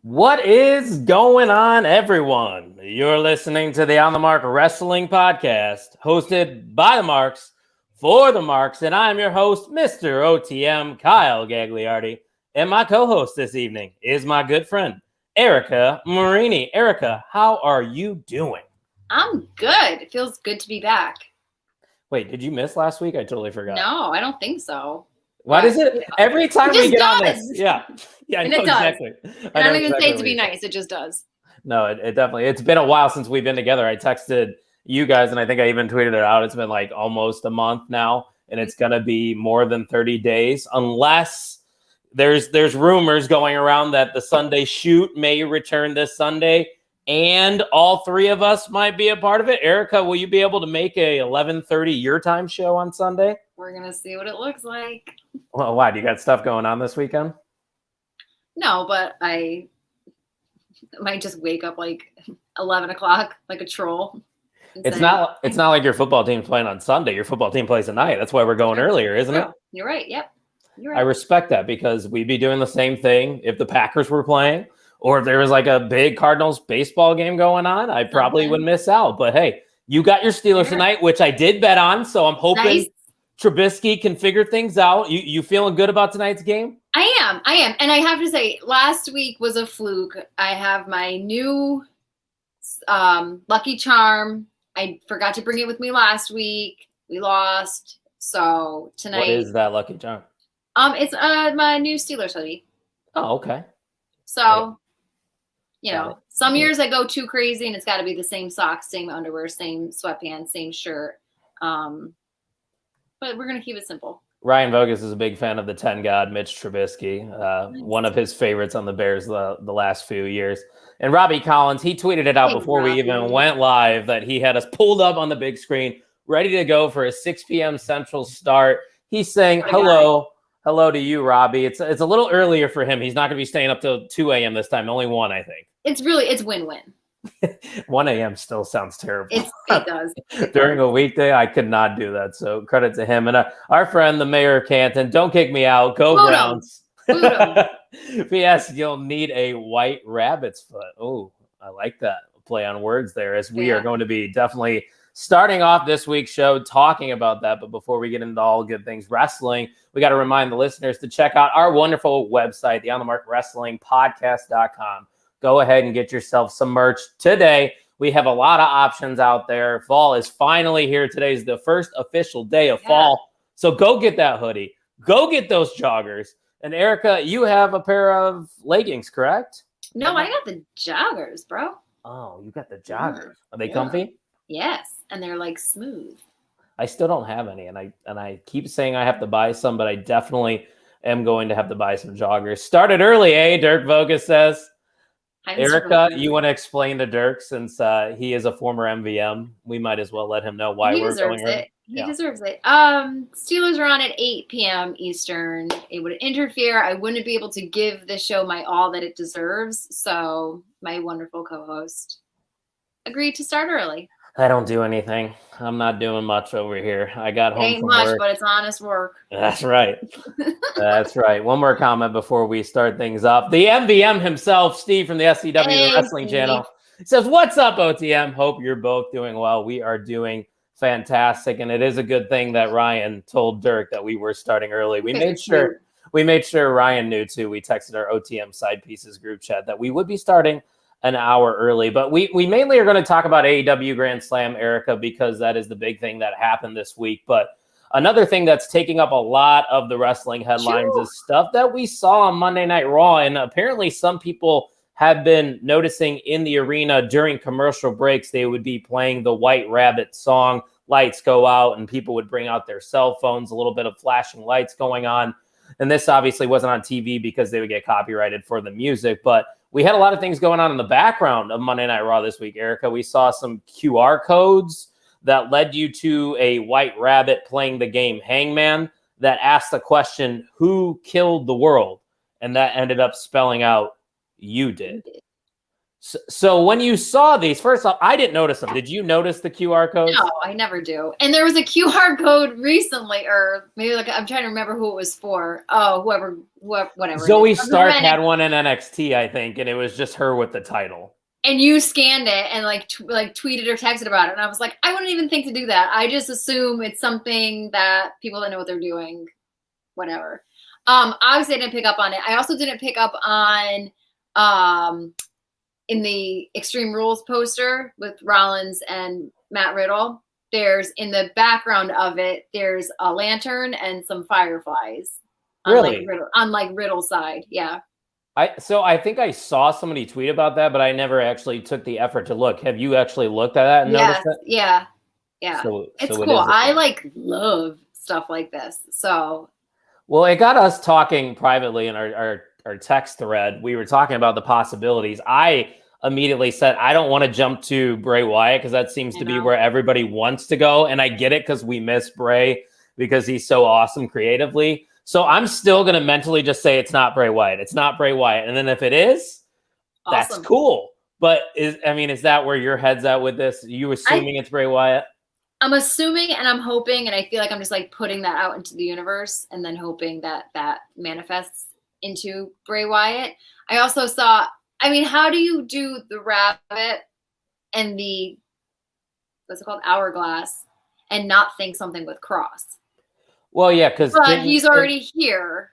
What is going on, everyone? You're listening to the On the Mark Wrestling Podcast, hosted by the Marks, for the Marks, and I'm your host, Mr. OTM, Kyle Gagliardi. And my co-host this evening is my good friend, Erica Marini. Erica, how are you doing? I'm good. It feels good to be back. Wait, did you miss last week? I totally forgot. No, I don't think so. Why does it every time we get on this? Yeah, I know exactly. I don't even say it to be nice. It just does. No, it definitely. It's been a while since we've been together. I texted you guys, and I think I even tweeted it out. It's been like almost a month now, and it's gonna be more than 30 days, unless there's rumors going around that the Sunday shoot may return this Sunday, and all three of us might be a part of it. Erica, will you be able to make a 11:30 your time show on Sunday? We're gonna see what it looks like. Well, why? Do you got stuff going on this weekend? No, but I might just wake up like 11 o'clock like a troll. It's not like your football team's playing on Sunday. Your football team plays tonight. That's why we're going earlier, isn't it? You're right. Yep. You're right. I respect that because we'd be doing the same thing if the Packers were playing or if there was like a big Cardinals baseball game going on. I probably would miss out. But hey, you got your Steelers tonight, which I did bet on. So I'm hoping Trubisky can figure things out. You feeling good about tonight's game? I am. And I have to say, last week was a fluke. I have my new Lucky Charm. I forgot to bring it with me last week. We lost. So tonight. What is that Lucky Charm? It's my new Steelers hoodie. Oh, okay. So, some years I go too crazy and it's got to be the same socks, same underwear, same sweatpants, same shirt. But we're going to keep it simple. Ryan Vogus is a big fan of the 10 God, Mitch Trubisky, one of his favorites on the Bears the last few years. And Robbie Collins, he tweeted it out before we even went live that he had us pulled up on the big screen, ready to go for a 6 p.m. Central start. He's saying hello to you, Robbie. It's a little earlier for him. He's not going to be staying up till 2 a.m. this time, only 1, I think. It's win-win. 1 a.m. still sounds terrible. It does. During a weekday, I could not do that. So credit to him. And our friend, the mayor of Canton, don't kick me out. Go Browns. P.S. You'll need a white rabbit's foot. Oh, I like that play on words there, as we are going to be definitely starting off this week's show talking about that. But before we get into all good things wrestling, we got to remind the listeners to check out our wonderful website, the On the Mark Wrestling Podcast.com. Go ahead and get yourself some merch today. We have a lot of options out there. Fall is finally here. Today is the first official day of fall. So go get that hoodie. Go get those joggers. And Erica, you have a pair of leggings, correct? No, I got the joggers, bro. Oh, you got the joggers. Are they comfy? Yes, and they're like smooth. I still don't have any, and I keep saying I have to buy some, but I definitely am going to have to buy some joggers. Started early, eh? Dirk Vogus says. Erica, you want to explain to Dirk, since he is a former MVM, we might as well let him know why we're going early. He deserves it. Steelers are on at 8 p.m. Eastern. It would interfere. I wouldn't be able to give the show my all that it deserves. So my wonderful co-host agreed to start early. I don't do anything. I'm not doing much over here. I got home from work. But it's honest work. That's right. That's right. One more comment before we start things up. The MVM himself, Steve from the SCW Wrestling Channel, says, "What's up, OTM? Hope you're both doing well. We are doing fantastic, and it is a good thing that Ryan told Dirk that we were starting early. We made sure Ryan knew too. We texted our OTM Side Pieces group chat that we would be starting an hour early, but we mainly are going to talk about AEW Grand Slam, Erica, because that is the big thing that happened this week. But another thing that's taking up a lot of the wrestling headlines is stuff that we saw on Monday Night Raw, and apparently some people have been noticing in the arena during commercial breaks, they would be playing the White Rabbit song, lights go out, and people would bring out their cell phones, a little bit of flashing lights going on. And this obviously wasn't on TV because they would get copyrighted for the music, but we had a lot of things going on in the background of Monday Night Raw this week, Erica. We saw some QR codes that led you to a White Rabbit playing the game Hangman that asked the question, who killed the world? And that ended up spelling out, you did. So when you saw these, first off, I didn't notice them. Did you notice the QR codes? No, I never do. And there was a QR code recently, or maybe like I'm trying to remember who it was for. Oh, whoever, whatever. Zoe Stark had one in NXT, I think, and it was just her with the title. And you scanned it and like tweeted or texted about it, and I was like, I wouldn't even think to do that. I just assume it's something that people that know what they're doing, whatever. Obviously, I didn't pick up on it. I also didn't pick up on in the Extreme Rules poster with Rollins and Matt Riddle, there's in the background of it, there's a lantern and some fireflies. Really? On Riddle's side. Yeah. So I think I saw somebody tweet about that, but I never actually took the effort to look. Have you actually looked at that and noticed that? Yeah. Yeah. So it's cool. I love stuff like this. So. Well, it got us talking privately in our text thread. We were talking about the possibilities. I immediately said, I don't want to jump to Bray Wyatt because that seems to be where everybody wants to go. And I get it because we miss Bray because he's so awesome creatively. So I'm still going to mentally just say it's not Bray Wyatt. It's not Bray Wyatt. And then if it is, that's cool. But is that where your head's at with this? Are you assuming it's Bray Wyatt? I'm assuming and I'm hoping, and I feel like I'm just putting that out into the universe and then hoping that that manifests into Bray Wyatt. I also saw, how do you do the rabbit and the, what's it called, hourglass, and not think something with Cross? Well, yeah, because he's already here.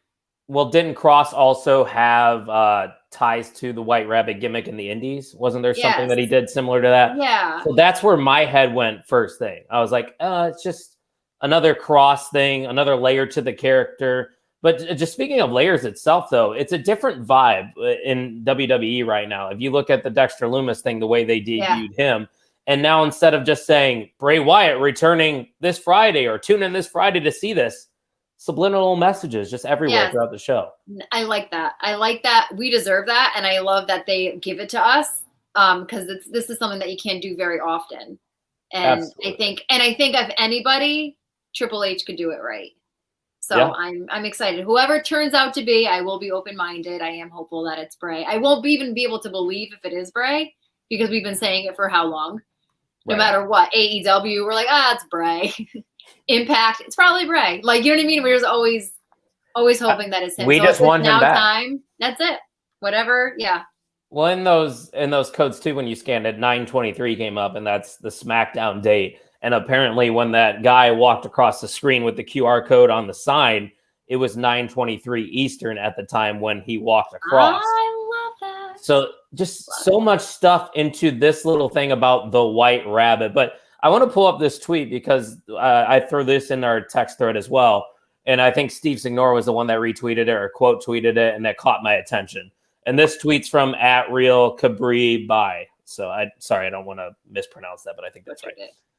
Well, didn't Cross also have ties to the White Rabbit gimmick in the Indies? Wasn't there something that he did similar to that? Yeah. So that's where my head went first thing. I was like, it's just another Cross thing, another layer to the character. But just speaking of layers itself, though, it's a different vibe in WWE right now. If you look at the Dexter Lumis thing, the way they debuted him, and now instead of just saying Bray Wyatt returning this Friday or tune in this Friday to see this, subliminal messages just everywhere throughout the show. I like that. I like that. We deserve that. And I love that they give it to us because this is something that you can't do very often. And absolutely. I think if anybody, Triple H could do it right. So I'm excited. Whoever it turns out to be, I will be open-minded. I am hopeful that it's Bray. I won't even be able to believe if it is Bray because we've been saying it for how long? No matter what. AEW, we're like, it's Bray. Impact, it's probably Bray. You know what I mean? We're just always hoping that it's him. We just want him back. Time. That's it. Whatever. Yeah. Well, in those codes too, when you scanned it, 9/23 came up, and that's the SmackDown date. And apparently, when that guy walked across the screen with the QR code on the sign, it was 9/23 Eastern at the time when he walked across. I love that. So just so much stuff into this little thing about the White Rabbit, but. I want to pull up this tweet because I threw this in our text thread as well. And I think Steve Signor was the one that retweeted it or quote tweeted it, and that caught my attention. And this tweet's from @RealCabriBy. So I don't want to mispronounce that, but I think that's right.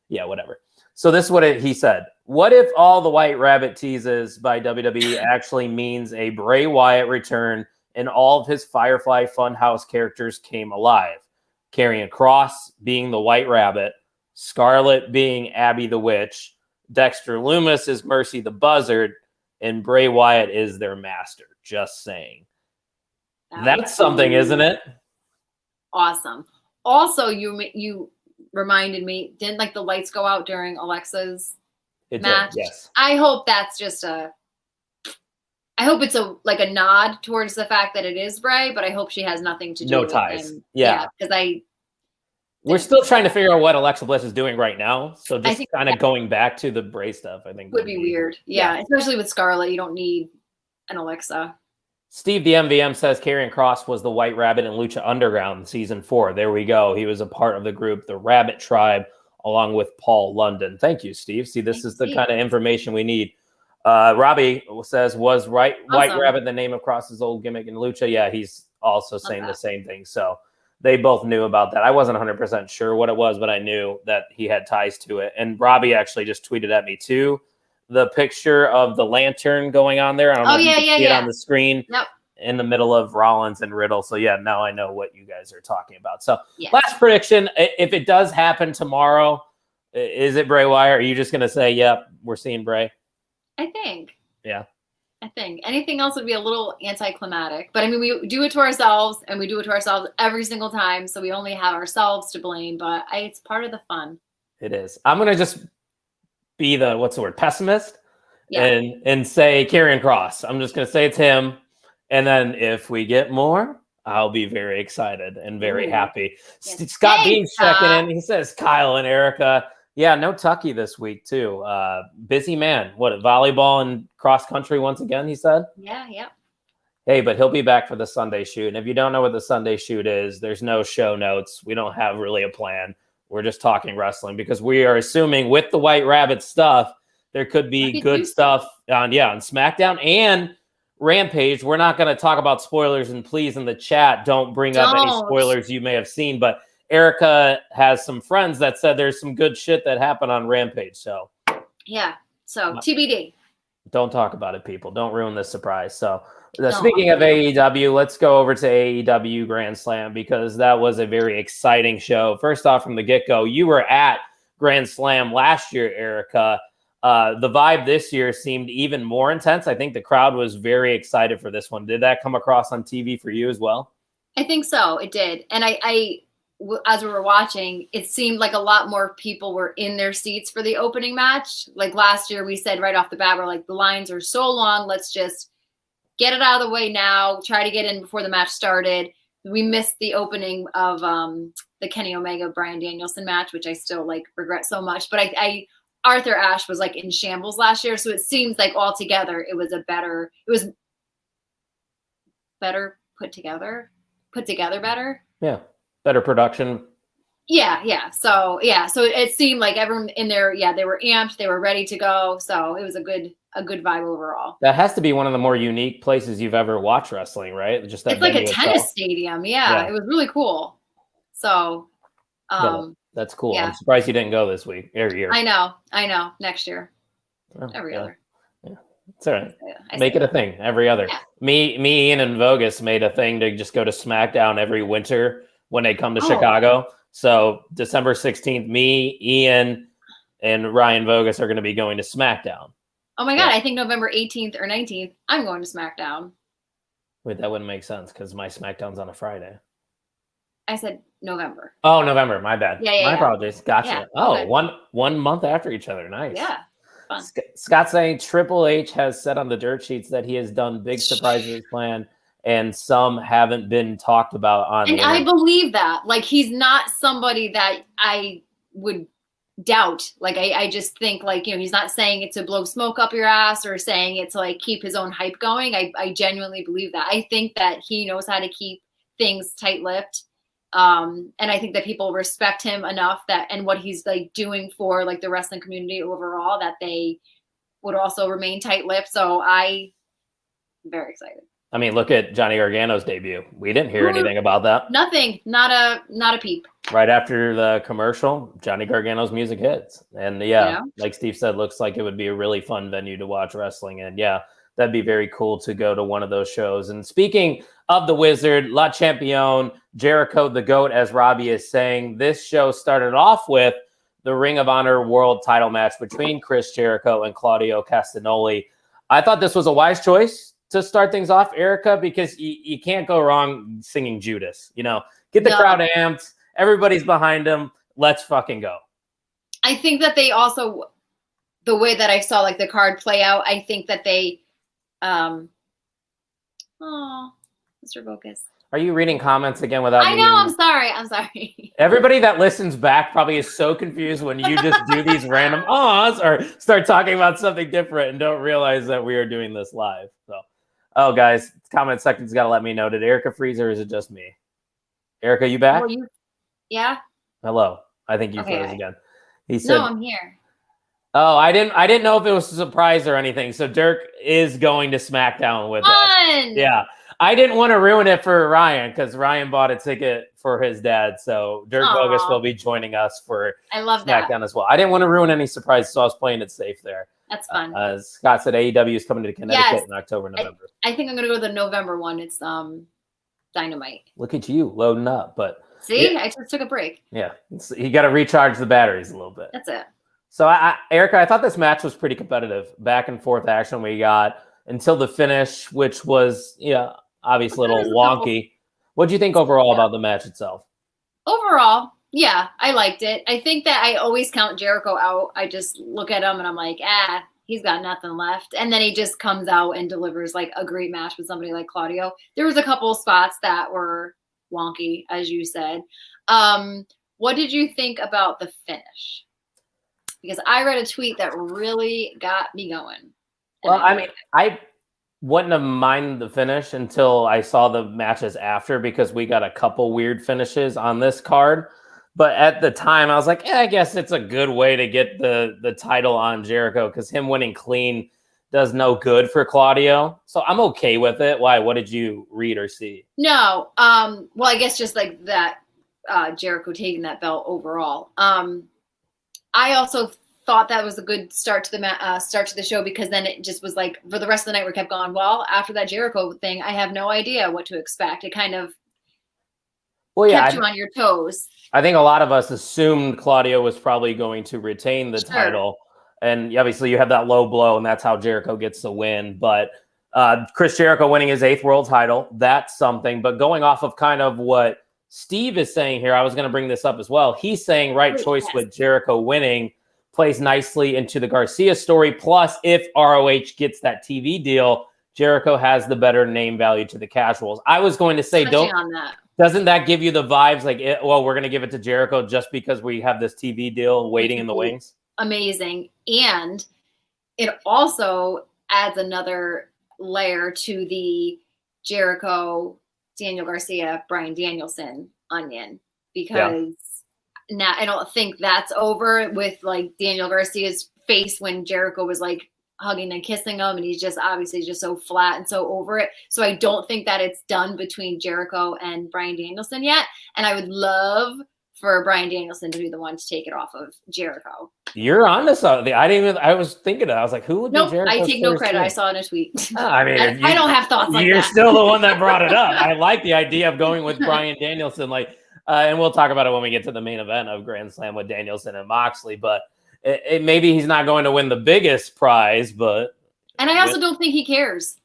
Yeah, whatever. So this is what he said. What if all the White Rabbit teases by WWE actually means a Bray Wyatt return and all of his Firefly Funhouse characters came alive? Karrion Kross being the White Rabbit, Scarlett being Abby the Witch, Dexter Lumis is Mercy the Buzzard, and Bray Wyatt is their master. Just saying. That's something, isn't it? Awesome. Also, you reminded me, didn't the lights go out during Alexa's match? Did, yes. I hope that's just I hope it's a nod towards the fact that it is Bray, but I hope she has nothing to do with ties. him. Yeah. Because we're still trying to figure out what Alexa Bliss is doing right now. So just kind of going back to the Bray stuff, I think would be weird. Yeah, especially with Scarlett, you don't need an Alexa. Steve the MVM says Karrion Kross was the White Rabbit in Lucha Underground season 4. There we go. He was a part of the group, the Rabbit Tribe, along with Paul London. Thank you, Steve. See, this is the kind of information we need. Robbie says, was White Rabbit the name of Kross's old gimmick in Lucha? Yeah, he's also saying the same thing. So they both knew about that. I wasn't 100% sure what it was, but I knew that he had ties to it. And Robbie actually just tweeted at me too, the picture of the lantern going on there. I don't know if you can see it on the screen in the middle of Rollins and Riddle. So yeah, now I know what you guys are talking about. So last prediction, if it does happen tomorrow, is it Bray Wyatt? Or are you just going to say, yep, we're seeing Bray? I think. Yeah. I think anything else would be a little anticlimactic. But I mean, we do it to ourselves, and we do it to ourselves every single time. So we only have ourselves to blame. But it's part of the fun. It is. I'm gonna just be the pessimist, Yeah. and say Karrion Kross. I'm just gonna say it's him, and then if we get more, I'll be very excited and very happy. Yes. Scott Bean's checking in. He says Kyle and Erica. Yeah, no Tucky this week too. Busy man. What, volleyball and cross country once again, he said? Yeah. Hey, but he'll be back for the Sunday shoot. And if you don't know what the Sunday shoot is, there's no show notes. We don't have really a plan. We're just talking wrestling because we are assuming with the White Rabbit stuff, there could be good stuff on SmackDown and Rampage. We're not going to talk about spoilers, and please in the chat, don't bring up any spoilers you may have seen, but Erica has some friends that said there's some good shit that happened on Rampage. So TBD. Don't talk about it, people. Don't ruin this surprise. So speaking of AEW, let's go over to AEW Grand Slam because that was a very exciting show. First off, from the get-go, you were at Grand Slam last year, Erica. The vibe this year seemed even more intense. I think the crowd was very excited for this one. Did that come across on TV for you as well? I think so. It did. And as we were watching, it seemed like a lot more people were in their seats for the opening match. Like last year, we said right off the bat, we're like, the lines are so long. Let's just get it out of the way now. Try to get in before the match started. We missed the opening of the Kenny Omega Bryan Danielson match, which I still regret so much. But Arthur Ashe was in shambles last year, so it seems like altogether it was better put together better. Yeah. Better production. Yeah. So it seemed like everyone in there, they were amped, they were ready to go. So it was a good vibe overall. That has to be one of the more unique places you've ever watched wrestling, right? Just that it's like a tennis stadium. Yeah, it was really cool. So that's cool. Yeah. I'm surprised you didn't go this week. Every year. I know. Next year. Every other. Yeah. It's all right. Make it a thing. Every other. Yeah. Me, Ian, and Vogus made a thing to just go to SmackDown every winter when they come to Chicago. So December 16th, me, Ian, and Ryan Vogus are going to be going to SmackDown. Oh my God. I think November 18th or 19th, I'm going to SmackDown. Wait, that wouldn't make sense because my SmackDown's on a Friday. I said November. Oh, November. My bad. My apologies. Gotcha. Yeah, one month after each other. Nice. Yeah. Fun. Scott saying Triple H has said on the dirt sheets that he has done big surprises planned, and some haven't been talked about on. And I believe that. He's not somebody that I would doubt. I just think he's not saying it to blow smoke up your ass or saying it to keep his own hype going. I genuinely believe that. I think that he knows how to keep things tight-lipped. And I think that people respect him enough and what he's doing for the wrestling community overall, that they would also remain tight-lipped. So I'm very excited. I mean, look at Johnny Gargano's debut. We didn't hear anything about that. Nothing. Not a peep. Right after the commercial, Johnny Gargano's music hits. And like Steve said, looks like it would be a really fun venue to watch wrestling. And that'd be very cool to go to one of those shows. And speaking of the Wizard, La Champion, Jericho the GOAT, as Robbie is saying, this show started off with the Ring of Honor World title match between Chris Jericho and Claudio Castanoli. I thought this was a wise choice to start things off, Erica, because you can't go wrong singing Judas. Get the crowd amped. Everybody's behind him. Let's fucking go. I think that they also, the way that I saw the card play out, I think that they, Mr. Vocus. Are you reading comments again without? I know. I'm sorry. Everybody that listens back probably is so confused when you just do these random ahs or start talking about something different and don't realize that we are doing this live. So, guys, comment section's got to let me know. Did Erica freeze or is it just me? Erica, you back? Yeah. Hello. I think you froze again. He said, "No, I'm here." Oh, I didn't know if it was a surprise or anything. So Dirk is going to SmackDown with us. Yeah. I didn't want to ruin it for Ryan because Ryan bought a ticket for his dad. So Dirk Bogus will be joining us for SmackDown as well. I didn't want to ruin any surprises, so I was playing it safe there. That's fun. Scott said AEW is coming to Connecticut in October, November. I think I'm going to go to the November one. It's Dynamite. Look at you loading up. But see, I just took a break. Yeah. You got to recharge the batteries a little bit. That's it. So, Erica, I thought this match was pretty competitive. Back and forth action. We got until the finish, which was obviously a little wonky. What do you think overall about the match itself? Overall, yeah, I liked it. I think that I always count Jericho out. I just look at him and I'm like, he's got nothing left. And then he just comes out and delivers like a great match with somebody like Claudio. There was a couple of spots that were wonky, as you said. What did you think about the finish? Because I read a tweet that really got me going. Well, I mean, I wouldn't have minded the finish until I saw the matches after, because we got a couple weird finishes on this card. But at the time, I was like, I guess it's a good way to get the title on Jericho, because him winning clean does no good for Claudio. So I'm okay with it. Why? What did you read or see? No. Well, I guess just like that Jericho taking that belt overall. I also thought that was a good start to the show, because then it just was like for the rest of the night we kept going, well, after that Jericho thing, I have no idea what to expect. It kind of kept you on your toes. I think a lot of us assumed Claudio was probably going to retain the title. And obviously you have that low blow, and that's how Jericho gets the win. But Chris Jericho winning his 8th world title, that's something. But going off of kind of what Steve is saying here, I was going to bring this up as well. He's saying right choice with Jericho winning plays nicely into the Garcia story. Plus, if ROH gets that TV deal, Jericho has the better name value to the casuals. I was going to say, doesn't that give you the vibes like, we're going to give it to Jericho just because we have this TV deal waiting in the wings? Amazing. And it also adds another layer to the Jericho, Daniel Garcia, Bryan Danielson onion, because now I don't think that's over with like Daniel Garcia's face when Jericho was like hugging and kissing him, and he's just obviously just so flat and so over it. So I don't think that it's done between Jericho and Bryan Danielson yet. And I would love for Bryan Danielson to be the one to take it off of Jericho. You're on to something. I was thinking I was like, who would be Jericho? I take no credit. I saw it in a tweet. I mean, I don't have thoughts like that. You're still the one that brought it up. I like the idea of going with Bryan Danielson. Like, and we'll talk about it when we get to the main event of Grand Slam with Danielson and Moxley. But maybe he's not going to win the biggest prize, but. And I also don't think he cares.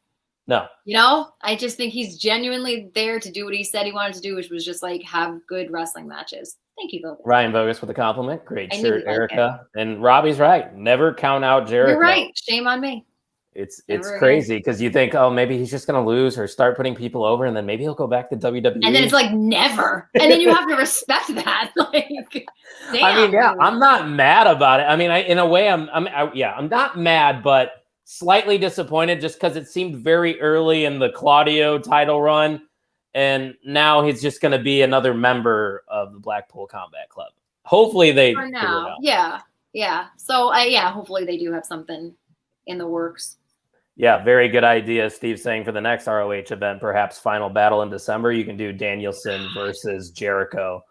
No. You know, I just think he's genuinely there to do what he said he wanted to do, which was just like have good wrestling matches. Thank you, Bogus. Ryan Bogus with a compliment. Great shirt, Erica. And Robbie's right. Never count out Jericho. You're right. Shame on me. It's crazy because you think, maybe he's just going to lose or start putting people over, and then maybe he'll go back to WWE. And then it's like never. And then you have to respect that. Like, damn. I mean, I'm not mad about it. I mean, in a way, I'm not mad, but slightly disappointed just because it seemed very early in the Claudio title run, and now he's just going to be another member of the Blackpool Combat Club. Hopefully they figure it out. Yeah. So hopefully they do have something in the works. Yeah, very good idea. Steve's saying for the next ROH event, perhaps Final Battle in December, you can do Danielson versus Jericho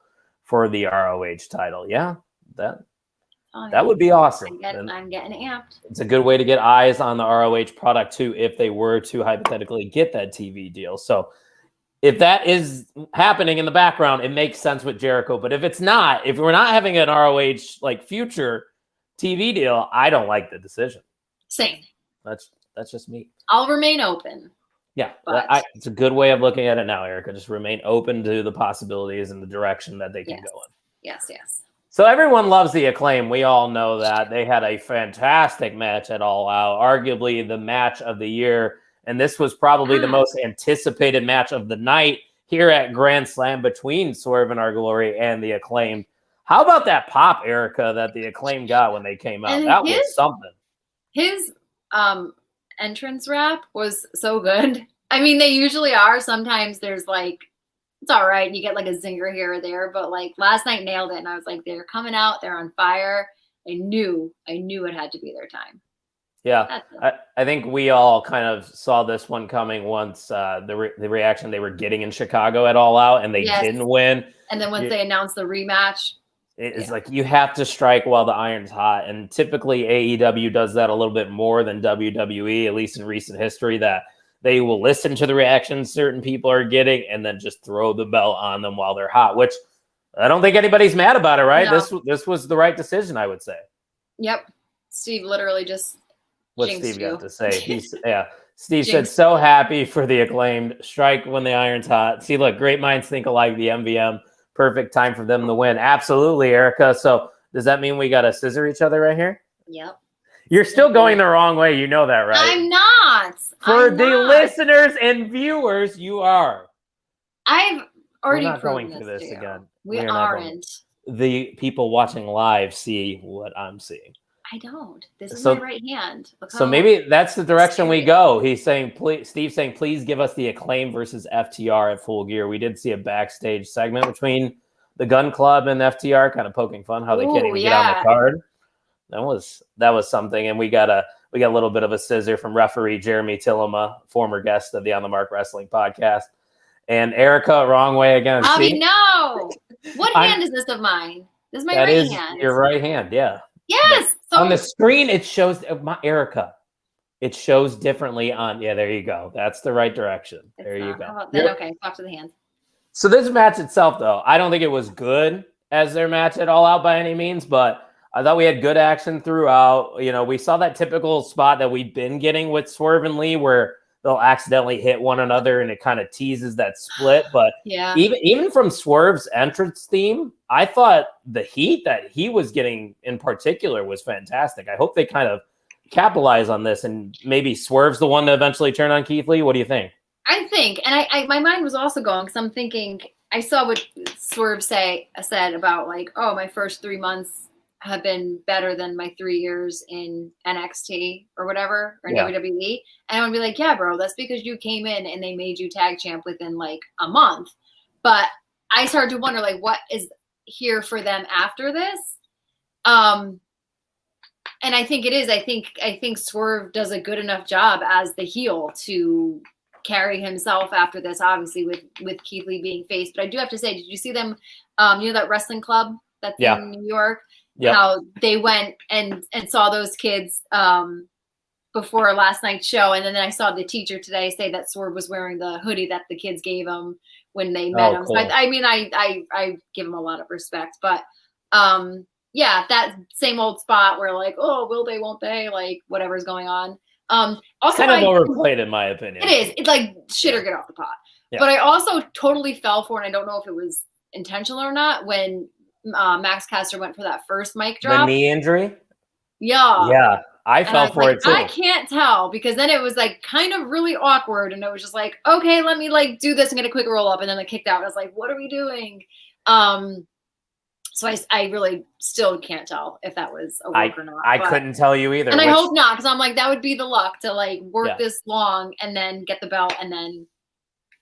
for the ROH title. Yeah, that would be awesome. I'm getting amped. It's a good way to get eyes on the ROH product too, if they were to hypothetically get that TV deal. So if that is happening in the background, it makes sense with Jericho. But if it's not, if we're not having an ROH like future TV deal, I don't like the decision. Same. That's just me. I'll remain open. Yeah, it's a good way of looking at it now, Erica. Just remain open to the possibilities and the direction that they can go in. Yes. So everyone loves the Acclaim. We all know that. They had a fantastic match at All Out, arguably the match of the year. And this was probably the most anticipated match of the night here at Grand Slam between Swerve and Our Glory and the Acclaim. How about that pop, Erica, that the Acclaim got when they came out? That was something. His entrance rap was so good. I mean, they usually are. Sometimes there's like, it's all right. You get like a zinger here or there. But like last night nailed it. And I was like, they're coming out. They're on fire. I knew it had to be their time. Yeah, I think we all kind of saw this one coming once the reaction they were getting in Chicago at All Out, and they didn't win. And then once they announced the rematch, it's like you have to strike while the iron's hot. And typically AEW does that a little bit more than WWE, at least in recent history, that they will listen to the reactions certain people are getting and then just throw the belt on them while they're hot, which I don't think anybody's mad about it, right? No. This was the right decision, I would say. Yep. Steve literally just what Steve got to say. Steve said, so happy for the Acclaimed. Strike when the iron's hot. See, look, great minds think alike. The MVM, perfect time for them to win. Absolutely, Erica. So does that mean we got to scissor each other right here? Yep. You're still going the wrong way. You know that, right? I'm not. For the listeners and viewers, you are. I've already We're not going through this again. We aren't. The people watching live see what I'm seeing. I don't. This is my right hand. So maybe that's the direction we go. He's saying, Steve's saying, please give us the Acclaim versus FTR at Full Gear. We did see a backstage segment between the Gun Club and FTR, kind of poking fun how they can't even get on the card. That was something, and we got a little bit of a scissor from referee Jeremy Tillema, former guest of the On the Mark Wrestling podcast, and Erica wrong way again. No, what hand is this of mine? This is my right hand. Your right hand, yeah. Yes. So on the screen, it shows Erica. It shows differently on. Yeah, there you go. That's the right direction. There you go. Okay, talk to the hand. So this match itself, though, I don't think it was good as their match at All Out by any means, but I thought we had good action throughout. You know, we saw that typical spot that we've been getting with Swerve and Lee where they'll accidentally hit one another and it kind of teases that split. But even from Swerve's entrance theme, I thought the heat that he was getting in particular was fantastic. I hope they kind of capitalize on this and maybe Swerve's the one to eventually turn on Keith Lee. What do you think? I think, and I my mind was also going because I'm thinking, I saw what Swerve said about like, oh, my first 3 months have been better than my 3 years in NXT or whatever, or WWE. And I would be like, yeah, bro, that's because you came in and they made you tag champ within like a month. But I started to wonder, like, what is here for them after this? And I think it is. I think Swerve does a good enough job as the heel to carry himself after this, obviously with Keith Lee being face. But I do have to say, did you see them, that wrestling club that's in New York? Yep. How they went and saw those kids before last night's show. And then I saw the teacher today say that Swerve was wearing the hoodie that the kids gave him when they met him. Cool. So I give him a lot of respect. But that same old spot where like, oh, will they, won't they? Like whatever's going on. Also kind of overplayed in my opinion. It is. It's like shit or get off the pot. Yeah. But I also totally fell for, and I don't know if it was intentional or not, when Max Caster went for that first mic drop. The knee injury? Yeah. I fell for it too. I can't tell because then it was like kind of really awkward and it was just like, okay, let me like do this and get a quick roll up. And then I kicked out. I was like, what are we doing? So I really still can't tell if that was a work or not. I couldn't tell you either. And I hope not, because I'm like, that would be the luck to like work this long and then get the belt and then.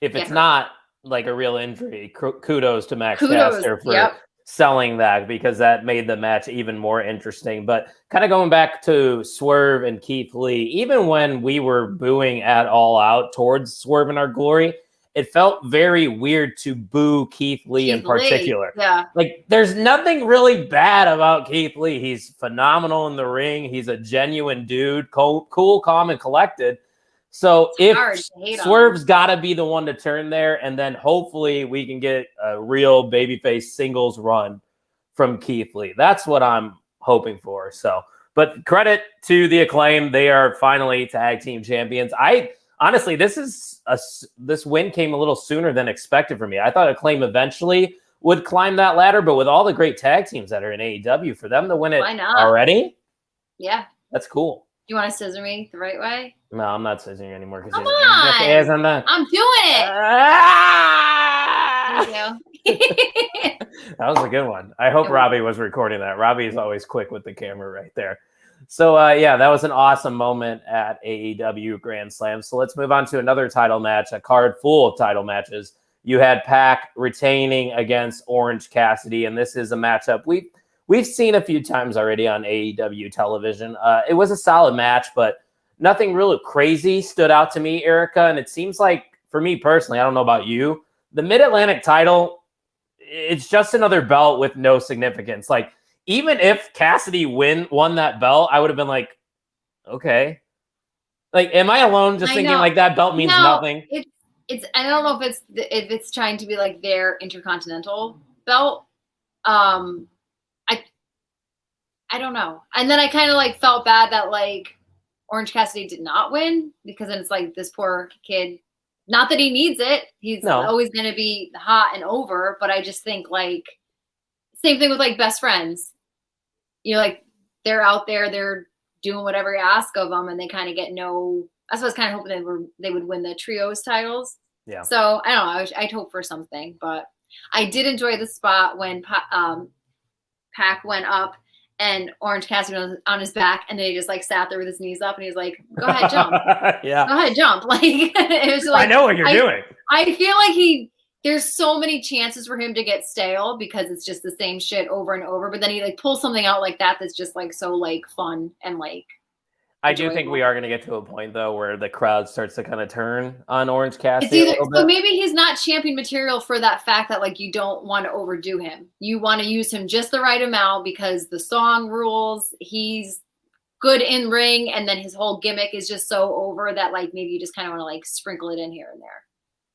If it's not like a real injury, kudos to Max Caster for selling that, because that made the match even more interesting. But kind of going back to Swerve and Keith Lee, even when we were booing at All Out towards Swerve in Our Glory, it felt very weird to boo Keith Lee in particular. Yeah. Like, there's nothing really bad about Keith Lee. He's phenomenal in the ring. He's a genuine dude, cool, calm, and collected. So if Swerve's got to be the one to turn there, and then hopefully we can get a real babyface singles run from Keith Lee. That's what I'm hoping for. So, but credit to the Acclaim. They are finally tag team champions. Honestly, this win came a little sooner than expected for me. I thought Acclaim eventually would climb that ladder, but with all the great tag teams that are in AEW, for them to win it already, that's cool. You want to scissor me the right way? No, I'm not scissoring anymore. Come on. I'm doing it. There you go. That was a good one. I hope Robbie was recording that. Robbie is always quick with the camera right there. So, that was an awesome moment at AEW Grand Slam. So let's move on to another title match, a card full of title matches. You had Pac retaining against Orange Cassidy, and this is a matchup we've seen a few times already on AEW television. It was a solid match, but nothing really crazy stood out to me, Erica. And it seems like, for me personally, I don't know about you, the Mid-Atlantic title, it's just another belt with no significance. Like, even if Cassidy won that belt, I would have been like, okay. Like, am I alone just thinking like that belt means nothing? It's I don't know if it's trying to be like their Intercontinental belt. I don't know. And then I kind of like felt bad that like Orange Cassidy did not win, because then it's like this poor kid, not that he needs it. He's always going to be hot and over, but I just think like same thing with like best friends. Like they're out there, they're doing whatever you ask of them, and they kind of get no. That's what I was kind of hoping they would win the trios titles. Yeah. So I don't know. I'd hope for something, but I did enjoy the spot when Pac went up and Orange Cassidy was on his back, and then he just like sat there with his knees up, and he's like, "Go ahead, jump." Yeah. Go ahead, jump. Like it was like, I know what you're doing. I feel like there's so many chances for him to get stale because it's just the same shit over and over. But then he like pulls something out like that that's just like so like fun and like. I do think we are going to get to a point though where the crowd starts to kind of turn on Orange Cassidy. So maybe he's not champion material for that fact that like you don't want to overdo him. You want to use him just the right amount because the song rules. He's good in ring, and then his whole gimmick is just so over that like maybe you just kind of want to like sprinkle it in here and there.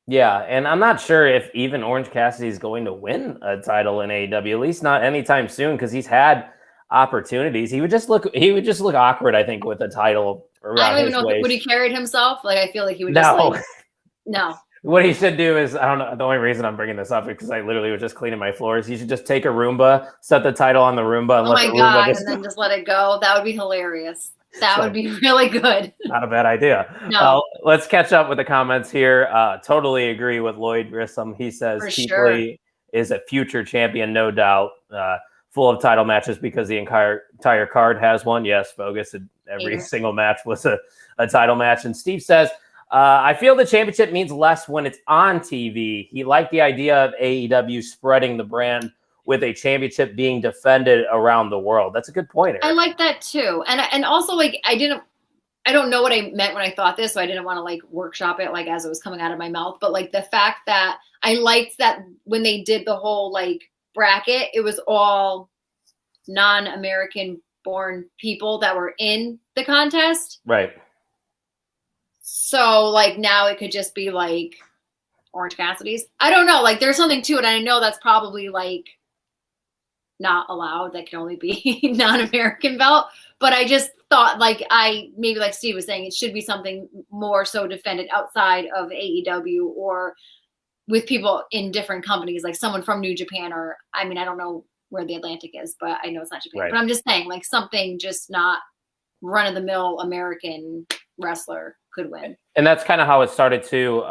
Yeah, and I'm not sure if even Orange Cassidy is going to win a title in AEW, at least not anytime soon, because he's had opportunities. He would just look awkward, I think, with a title around his waist. I don't even know. Would he carry himself? Like I feel like he would just like no. What he should do is, I don't know, the only reason I'm bringing this up is because I literally was just cleaning my floors. He should just take a Roomba, set the title on the Roomba, and let the Roomba and then just let it go. That would be hilarious. That would be really good. Not a bad idea. No. Let's catch up with the comments here. Totally agree with Lloyd Grissom. He says Keith is a future champion, no doubt. Full of title matches because the entire card has one. Yes, Bogus. Every single match was a title match. And Steve says, I feel the championship means less when it's on TV. He liked the idea of AEW spreading the brand with a championship being defended around the world. That's a good point, Eric. I like that too. And also like I don't know what I meant when I thought this, so I didn't want to like workshop it like as it was coming out of my mouth. But like the fact that I liked that when they did the whole like bracket, it was all non-American born people that were in the contest. Right. So like now it could just be like Orange Cassidy's. I don't know. Like there's something to it. And I know that's probably like not allowed. That can only be non-American belt. But I just thought like maybe like Steve was saying, it should be something more so defended outside of AEW or with people in different companies, like someone from New Japan, or I mean, I don't know where the Atlantic is, but I know it's not Japan. Right. But I'm just saying like something just not run-of-the-mill American wrestler could win. And that's kind of how it started too.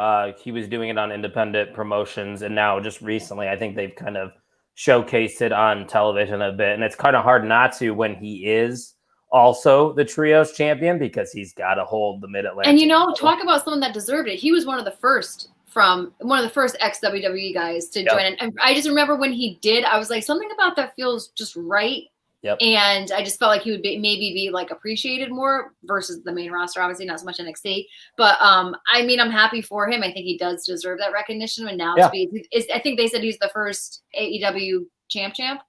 He was doing it on independent promotions, and now just recently I think they've kind of showcased it on television a bit, and it's kind of hard not to when he is also the trios champion because he's got to hold the Mid-Atlantic. And talk about someone that deserved it. He was one of the first ex-WWE guys to join. And I just remember when he did, I was like, something about that feels just right. Yep. And I just felt like he would maybe be like appreciated more versus the main roster, obviously not so much NXT. But I mean, I'm happy for him. I think he does deserve that recognition. And now I think they said he's the first AEW champ.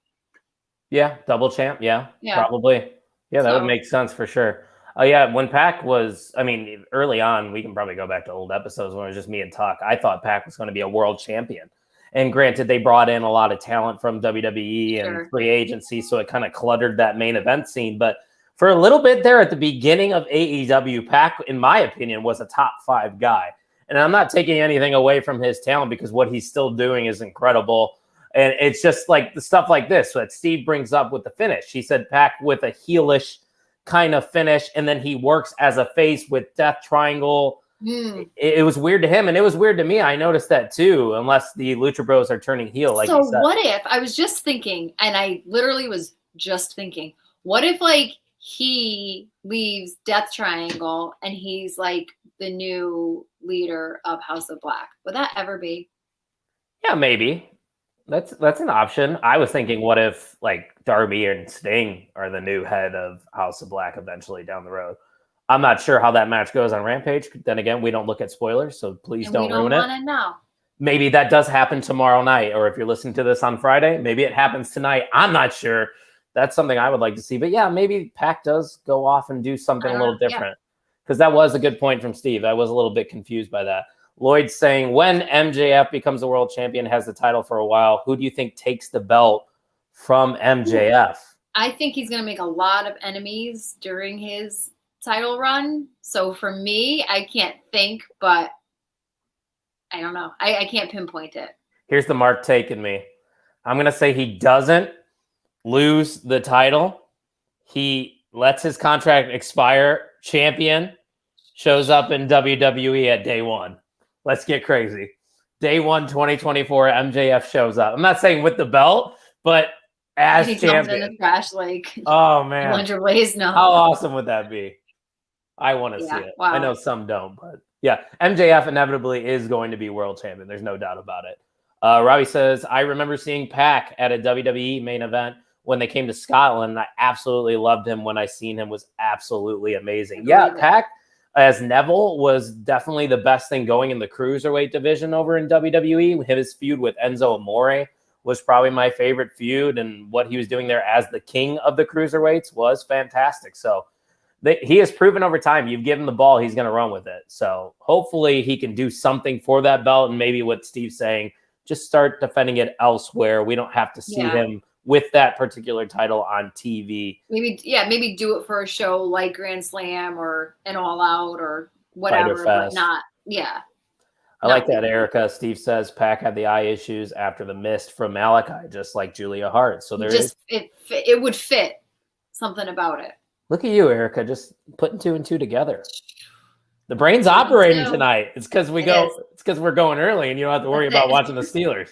Yeah, double champ. Yeah, probably. Yeah, that would make sense for sure. When Pac was, I mean, early on, we can probably go back to old episodes when it was just me and Tuck. I thought Pac was going to be a world champion. And granted, they brought in a lot of talent from WWE and free agency, so it kind of cluttered that main event scene. But for a little bit there at the beginning of AEW, Pac, in my opinion, was a top 5 guy. And I'm not taking anything away from his talent because what he's still doing is incredible. And it's just like the stuff like this that Steve brings up with the finish. He said Pac with a heelish kind of finish, and then he works as a face with Death Triangle. It was weird to him, and it was weird to me. I noticed that too, unless the Lucha Bros are turning heel. Like so what if, I was just thinking, and I literally was just thinking, what if like he leaves Death Triangle and he's like the new leader of House of Black? Would that ever be? Yeah, maybe. That's an option. I was thinking, what if like Darby and Sting are the new head of House of Black eventually down the road? I'm not sure how that match goes on Rampage. Then again, we don't look at spoilers, so please don't ruin it. We don't want to know. Maybe that does happen tomorrow night, or if you're listening to this on Friday, maybe it happens tonight. I'm not sure. That's something I would like to see. But yeah, maybe Pac does go off and do something a little different. Because that was a good point from Steve. I was a little bit confused by that. Lloyd's saying, when MJF becomes a world champion, has the title for a while, who do you think takes the belt from MJF? I think he's going to make a lot of enemies during his title run. So for me, I can't think, but I don't know. I can't pinpoint it. Here's the mark taking me. I'm going to say he doesn't lose the title. He lets his contract expire. Champion shows up in WWE at day one. Let's get crazy. Day one, 2024, MJF shows up. I'm not saying with the belt, but as he champion. Comes in the trash like, oh man, Wonder Blaze. No, how awesome would that be? I want to see it. Wow. I know some don't, but yeah, MJF inevitably is going to be world champion. There's no doubt about it. Robbie says, I remember seeing Pac at a WWE main event when they came to Scotland. I absolutely loved him when I seen him. Was absolutely amazing. Yeah, Pac as Neville was definitely the best thing going in the cruiserweight division over in WWE. His feud with Enzo Amore was probably my favorite feud, and what he was doing there as the king of the cruiserweights was fantastic. So he has proven over time, you've given the ball, he's going to run with it. So hopefully he can do something for that belt, and maybe what Steve's saying, just start defending it elsewhere. We don't have to see him with that particular title on TV. Maybe do it for a show like Grand Slam or an All Out or whatever, but not. Yeah. I like that, Erica. Steve says Pac had the eye issues after the mist from Malachi, just like Julia Hart. So it would fit something about it. Look at you, Erica, just putting two and two together. The brain's operating tonight. It's because we're going early, and you don't have to worry about watching the Steelers.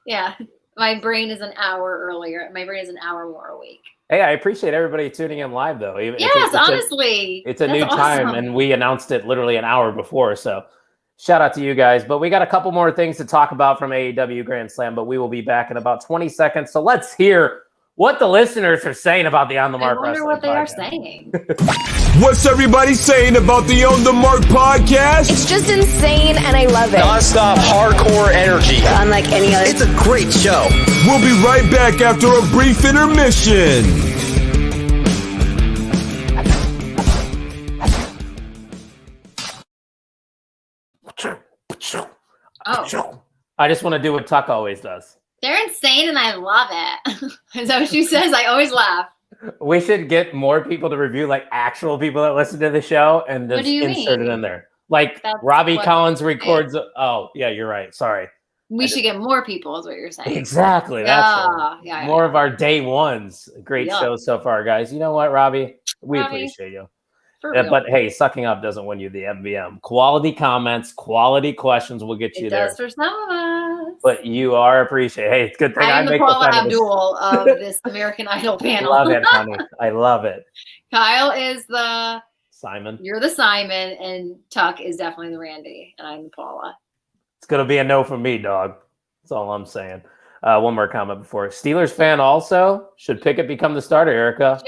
Yeah, my brain is an hour earlier. My brain is an hour more awake. Hey, I appreciate everybody tuning in live, though. Honestly, it's a new time, and we announced it literally an hour before. So, shout out to you guys. But we got a couple more things to talk about from AEW Grand Slam. But we will be back in about 20 seconds. So let's hear what the listeners are saying about the On the Mark Wrestling. I wonder what they are saying. What's everybody saying about the On the Mark podcast? It's just insane, and I love it. Non-stop hardcore energy. Unlike any other. It's a great show. We'll be right back after a brief intermission. Oh. I just want to do what Tuck always does. They're insane, and I love it. Is that what she says? I always laugh. We should get more people to review, like actual people that listen to the show, and just insert it in there. Like Robbie Collins records. Oh, yeah, you're right. Sorry. We should get more people, is what you're saying. Exactly. That's more of our day ones. Great show so far, guys. You know what, Robbie? We appreciate you. But hey, sucking up doesn't win you the MVM. Quality comments, quality questions will get you there. It does for some of us. But you are appreciated. Hey, it's a good thing I am the Paula Abdul of this American Idol panel. I love it, honey. I love it. Kyle is the Simon. You're the Simon, and Tuck is definitely the Randy, and I'm the Paula. It's going to be a no from me, dog. That's all I'm saying. One more comment before. Steelers fan also. Should Pickett become the starter, Erica?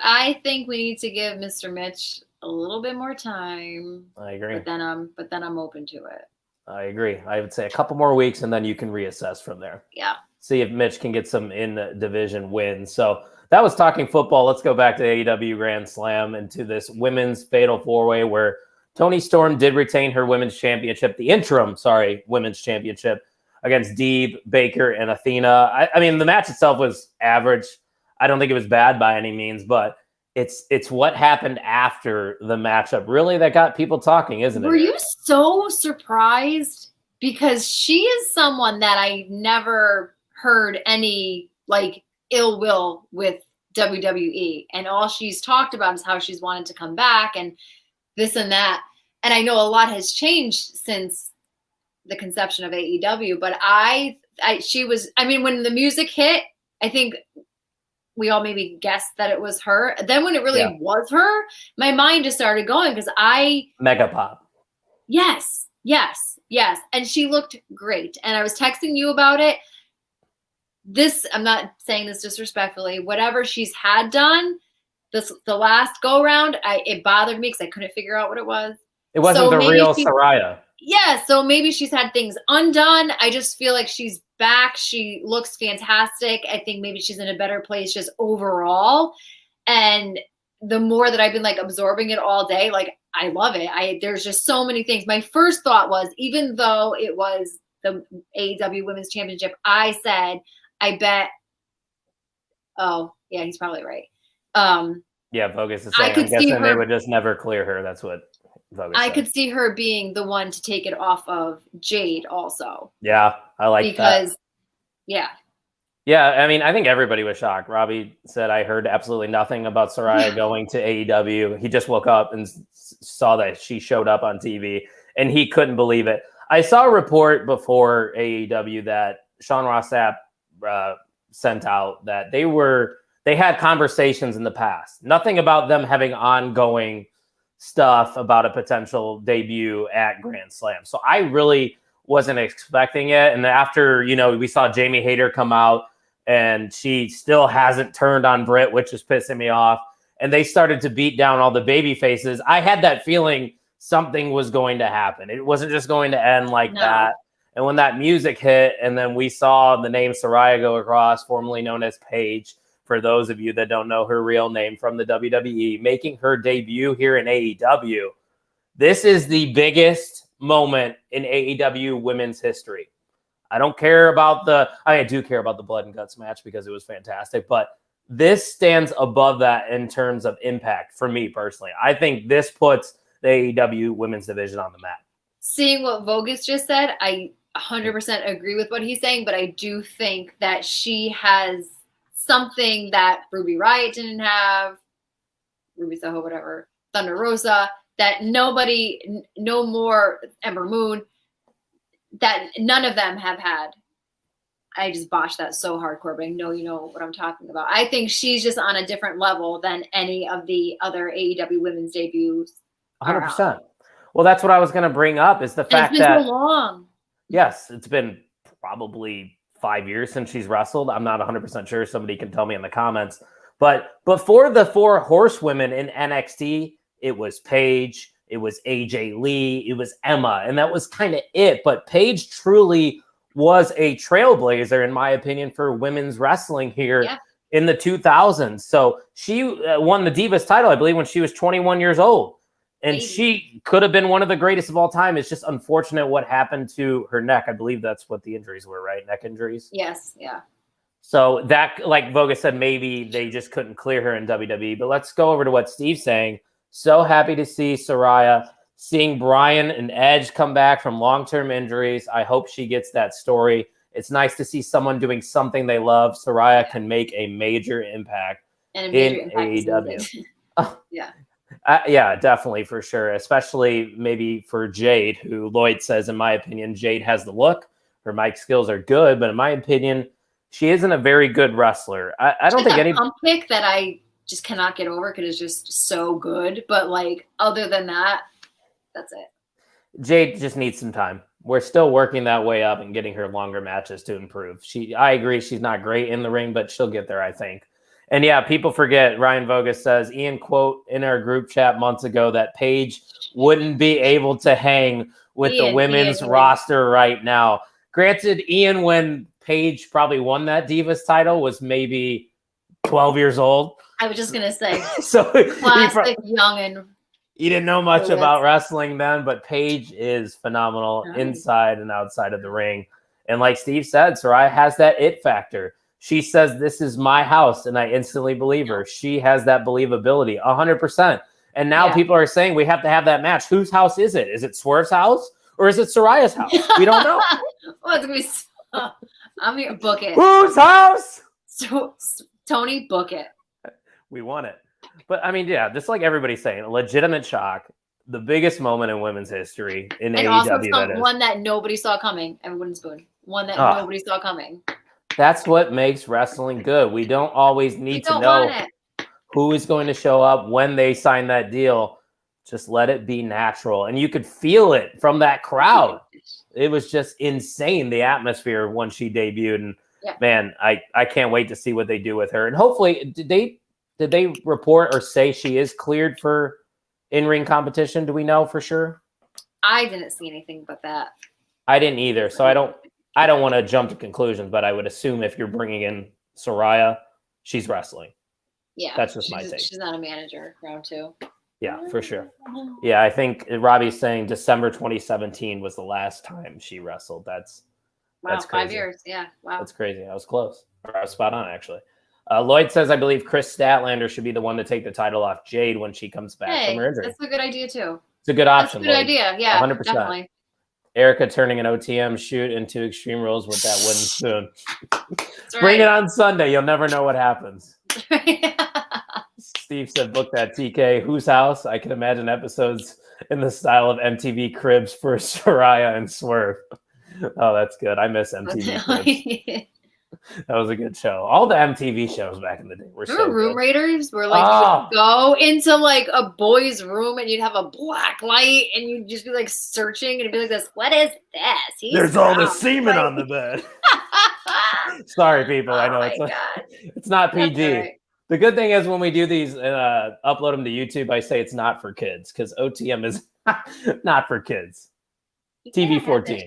I think we need to give Mr. Mitch a little bit more time. I agree. But then I'm open to it. I agree. I would say a couple more weeks, and then you can reassess from there. Yeah. See if Mitch can get some in-division wins. So that was talking football. Let's go back to AEW Grand Slam and to this women's fatal four-way where Toni Storm did retain her women's championship, the interim, women's championship against Deeb, Baker, and Athena. I mean, the match itself was average. I don't think it was bad by any means, but it's what happened after the matchup really that got people talking, isn't it? Were you so surprised? Because she is someone that I never heard any ill will with WWE, and all she's talked about is how she's wanted to come back and this and that. And I know a lot has changed since the conception of AEW, but when the music hit, I think we all maybe guessed that it was her. Then when it really was her, my mind just started going because Mega Pop. Yes. And she looked great. And I was texting you about it. I'm not saying this disrespectfully, whatever she's had done, the last go round, it bothered me because I couldn't figure out what it was. It wasn't the real Saraya. Yeah, so maybe she's had things undone. I just feel like she's back. She looks fantastic. I think maybe she's in a better place just overall. And the more that I've been absorbing it all day, I love it. There's just so many things. My first thought was, even though it was the AEW Women's Championship, I said, I bet, oh, yeah, he's probably right. Yeah, Vogus is I saying, could I'm see guessing they her- would just never clear her. That's what Vogus I said. could see her being the one to take it off of Jade also. Yeah, I like that. Because, yeah. Yeah, I mean, I think everybody was shocked. Robbie said, I heard absolutely nothing about Saraya going to AEW. He just woke up and saw that she showed up on TV, and he couldn't believe it. I saw a report before AEW that Sean Ross Sapp sent out that they had conversations in the past. Nothing about them having ongoing stuff about a potential debut at Grand Slam. So I really wasn't expecting it. And after, we saw Jamie Hayter come out, and she still hasn't turned on Britt, which is pissing me off. And they started to beat down all the baby faces. I had that feeling something was going to happen. It wasn't just going to end like that. And when that music hit, and then we saw the name Saraya go across, formerly known as Paige, for those of you that don't know her real name from the WWE, making her debut here in AEW. This is the biggest moment in AEW women's history. I don't care about I do care about the blood and guts match because it was fantastic, but this stands above that in terms of impact for me personally. I think this puts the AEW women's division on the map. Seeing what Vogus just said, I 100% agree with what he's saying, but I do think that she has something that Ruby Riott didn't have, Ruby Soho, whatever, Thunder Rosa, that nobody, no more Ember Moon, that none of them have had. I just botched that so hardcore, but I know you know what I'm talking about. I think she's just on a different level than any of the other AEW women's debuts. 100%. Well, that's what I was going to bring up is the fact it's been that so long. Yes, it's been probably 5 years since she's wrestled. I'm not 100% sure. Somebody can tell me in the comments. But before the 4 horsewomen in NXT, it was Paige, it was AJ Lee, it was Emma, and that was kind of it. But Paige truly was a trailblazer, in my opinion, for women's wrestling here in the 2000s. So she won the Divas title, I believe, when she was 21 years old. And she could have been one of the greatest of all time. It's just unfortunate what happened to her neck. I believe that's what the injuries were, right? Neck injuries? Yes, yeah. So that, like Vogus said, maybe they just couldn't clear her in WWE. But let's go over to what Steve's saying. So happy to see Saraya, seeing Bryan and Edge come back from long-term injuries. I hope she gets that story. It's nice to see someone doing something they love. Saraya can make a major impact in AEW. Yeah. Yeah, definitely, for sure. Especially maybe for Jade, who Lloyd says, in my opinion, Jade has the look. Her mic skills are good, but in my opinion, she isn't a very good wrestler. I don't think any pump kick that I just cannot get over because it's just so good. But like other than that, that's it. Jade just needs some time. We're still working that way up and getting her longer matches to improve. I agree, she's not great in the ring, but she'll get there, I think. And yeah, people forget, Ryan Vogus says, Ian quote in our group chat months ago that Paige wouldn't be able to hang with the women's roster right now. Granted, Ian, when Paige probably won that Divas title, was maybe 12 years old. I was just going to say, so classic young and... You didn't know much about wrestling then, but Paige is phenomenal inside and outside of the ring. And like Steve said, Saraya has that it factor. She says, this is my house, and I instantly believe her. She has that believability, 100%. And now people are saying we have to have that match. Whose house is it? Is it Swerve's house, or is it Saraya's house? We don't know. Well, it's gonna be I'm here, book it. Whose house? So, Tony, book it. We want it. But, I mean, yeah, just like everybody's saying, a legitimate shock. The biggest moment in women's history in AEW. Also one that nobody saw coming. Everyone spoon. One that nobody saw coming. That's what makes wrestling good. We don't always need to know who is going to show up when they sign that deal. Just let it be natural. And you could feel it from that crowd. It was just insane, the atmosphere when she debuted. And man, I can't wait to see what they do with her. And hopefully, did they report or say she is cleared for in-ring competition? Do we know for sure? I didn't see anything but that. I didn't either. So I don't want to jump to conclusions, but I would assume if you're bringing in Saraya, she's wrestling. Yeah. That's just my take. She's not a manager, round 2. Yeah, for sure. Yeah, I think Robbie's saying December 2017 was the last time she wrestled. That's crazy. 5 years. Yeah. Wow. That's crazy. I was close. Or I was spot on, actually. Lloyd says, I believe Chris Statlander should be the one to take the title off Jade when she comes back from her injury. That's a good idea, too. It's a good option. That's a good idea. Yeah, 100%. definitely. Erica turning an OTM shoot into Extreme Rules with that wooden spoon. Bring right. it on Sunday. You'll never know what happens. Steve said, book that TK. Whose house? I can imagine episodes in the style of MTV Cribs for Soraya and Swerve. Oh, that's good. I miss MTV Cribs. That was a good show. All the MTV shows back in the day were so Room good. Raiders were like you go into like a boy's room and you'd have a black light and you'd just be like searching and it'd be like this. What is this? There's all the semen on the bed. Sorry, people. I know it's not PG. Right. The good thing is when we do these and upload them to YouTube, I say it's not for kids because OTM is not for kids. TV 14.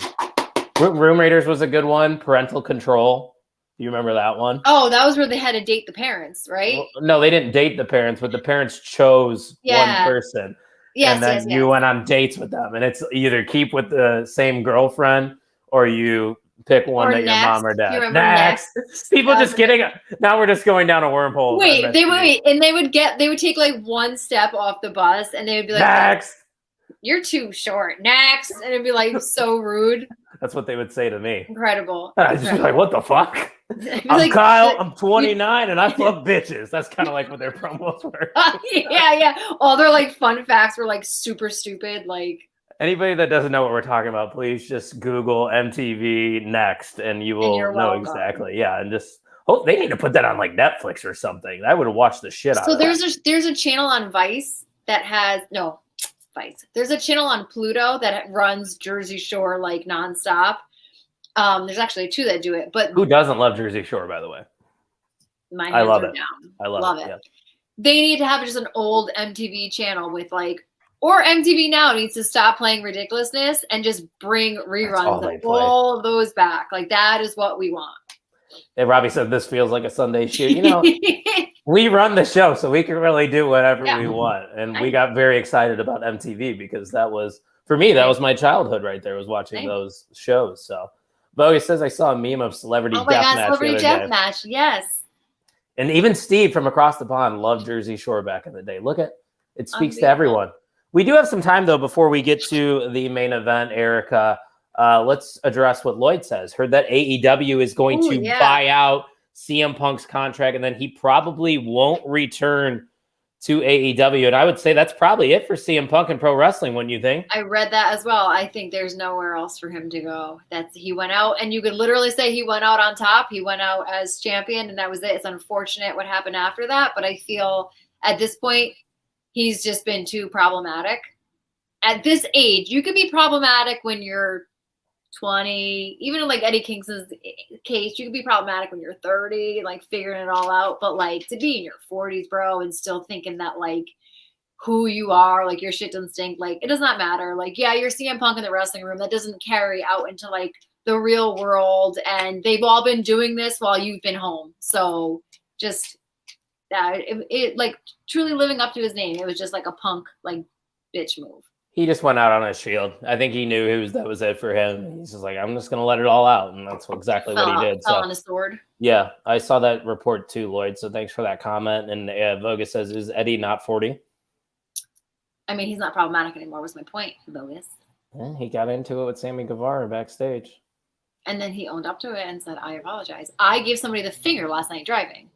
Room Raiders was a good one. Parental Control. Do you remember that one? Oh, that was where they had to date the parents, right? Well, no, they didn't date the parents, but the parents chose one person. Yes, and then you went on dates with them. And it's either keep with the same girlfriend or you pick one that your mom or dad. Next. People just getting now we're just going down a wormhole. Wait, and they would take like one step off the bus and they would be like, next. You're too short. Next. And it'd be like so rude. That's what they would say to me. Incredible. I'd just be like, what the fuck? I'm like, Kyle, I'm 29 and I fuck bitches. That's kind of like what their promos were. Yeah. All their like fun facts were like super stupid. Like anybody that doesn't know what we're talking about, please just Google MTV Next and you will know exactly. Yeah. And just hope they need to put that on like Netflix or something. I would have watched the shit out of that. So there's a channel on Vice that has Vice. There's a channel on Pluto that runs Jersey Shore like nonstop. There's actually two that do it, but who doesn't love Jersey Shore, by the way? I love it. Down. I love it. Yeah. They need to have just an old MTV channel with like, or MTV Now needs to stop playing ridiculousness and just bring reruns of all of those back. Like that is what we want. And Robbie said this feels like a Sunday shoot. You know, we run the show, so we can really do whatever we want. And we got very excited about MTV because that was, for me, that was my childhood right there, was watching those shows. So Bowie says I saw a meme of Celebrity Deathmatch. Celebrity Deathmatch, yes. And even Steve from across the pond loved Jersey Shore back in the day. Look at it speaks to everyone. We do have some time though before we get to the main event, Erica. Let's address what Lloyd says. Heard that AEW is going to buy out CM Punk's contract, and then he probably won't return to AEW. And I would say that's probably it for CM Punk in pro wrestling, wouldn't you think? I read that as well. I think there's nowhere else for him to go. He went out, and you could literally say he went out on top. He went out as champion, and that was it. It's unfortunate what happened after that, but I feel at this point, he's just been too problematic. At this age, you could be problematic when you're 20, even in like Eddie Kingston's case, you could be problematic when you're 30, like figuring it all out. But like to be in your 40s, bro, and still thinking that like who you are, like your shit doesn't stink, like it does not matter. Like, yeah, you're CM Punk in the wrestling room. That doesn't carry out into like the real world. And they've all been doing this while you've been home. So just that it like truly living up to his name. It was just like a Punk like bitch move. He just went out on a shield. I think he knew that was it for him. He's just like, I'm just going to let it all out. And that's exactly what he did. Fell on his sword. Yeah, I saw that report too, Lloyd. So thanks for that comment. And Vogus says, is Eddie not 40? I mean, he's not problematic anymore, was my point, Vogus. Yeah, he got into it with Sammy Guevara backstage. And then he owned up to it and said, I apologize. I gave somebody the finger last night driving.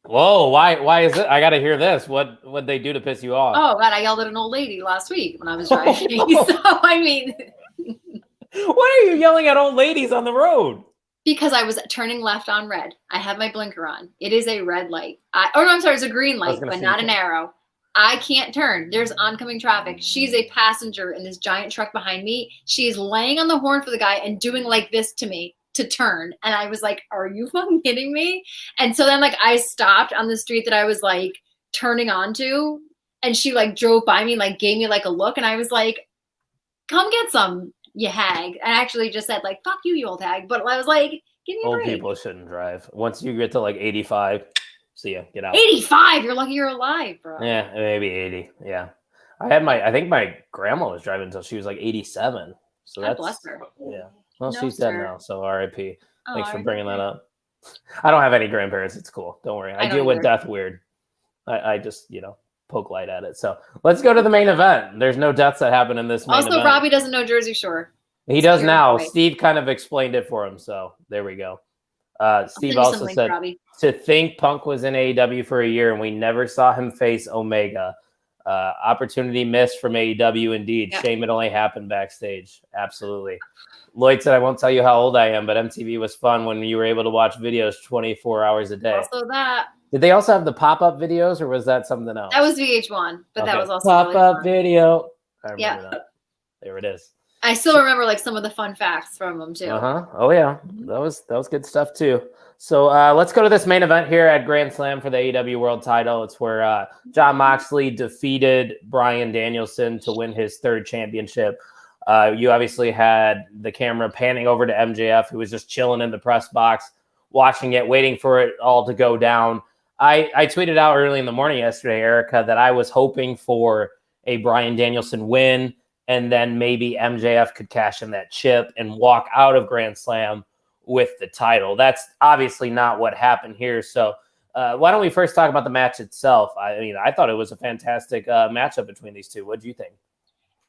Whoa, why is it? I got to hear this. What'd they do to piss you off? Oh, God, I yelled at an old lady last week when I was driving. So, I mean. Why are you yelling at old ladies on the road? Because I was turning left on red. I had my blinker on. It is a red light. It's a green light, but not an arrow. I can't turn. There's oncoming traffic. She's a passenger in this giant truck behind me. She's laying on the horn for the guy and doing like this to me to turn. And I was like, are you fucking kidding me? And so then like I stopped on the street that I was like turning onto, and she like drove by me, like gave me like a look, and I was like, come get some, you hag. I actually just said like, fuck you, you old hag. But I was like, give me a break. Old people shouldn't drive. Once you get to like 85, see ya, get out. 85? You're lucky you're alive, bro. Yeah, maybe 80. Yeah. I think my grandma was driving until she was like 87. So God bless her. Yeah. Well, she's dead now, so R.I.P. Thanks for bringing that up. I don't have any grandparents. It's cool. Don't worry. I deal with either. death weird. I just, poke light at it. So let's go to the main event. There's no deaths that happen in this main event. Also, Robbie doesn't know Jersey Shore. He does now. Steve kind of explained it for him. So there we go. Steve also said to think Punk was in AEW for a year and we never saw him face Omega. Opportunity missed from AEW indeed. Yeah. Shame it only happened backstage. Absolutely. Lloyd said, I won't tell you how old I am, but MTV was fun when you were able to watch videos 24 hours a day. Also that. Did they also have the pop-up videos, or was that something else? That was VH1, but that was also pop-up video. I remember that. There it is. I still remember like some of the fun facts from them too. Oh yeah, that was good stuff too. So let's go to this main event here at Grand Slam for the AEW World Title. It's where Jon Moxley defeated Bryan Danielson to win his third championship. You obviously had the camera panning over to MJF, who was just chilling in the press box, watching it, waiting for it all to go down. I tweeted out early in the morning yesterday, Erica, that I was hoping for a Bryan Danielson win, and then maybe MJF could cash in that chip and walk out of Grand Slam with the title. That's obviously not what happened here. So why don't we first talk about the match itself? I thought it was a fantastic matchup between these two. What do you think?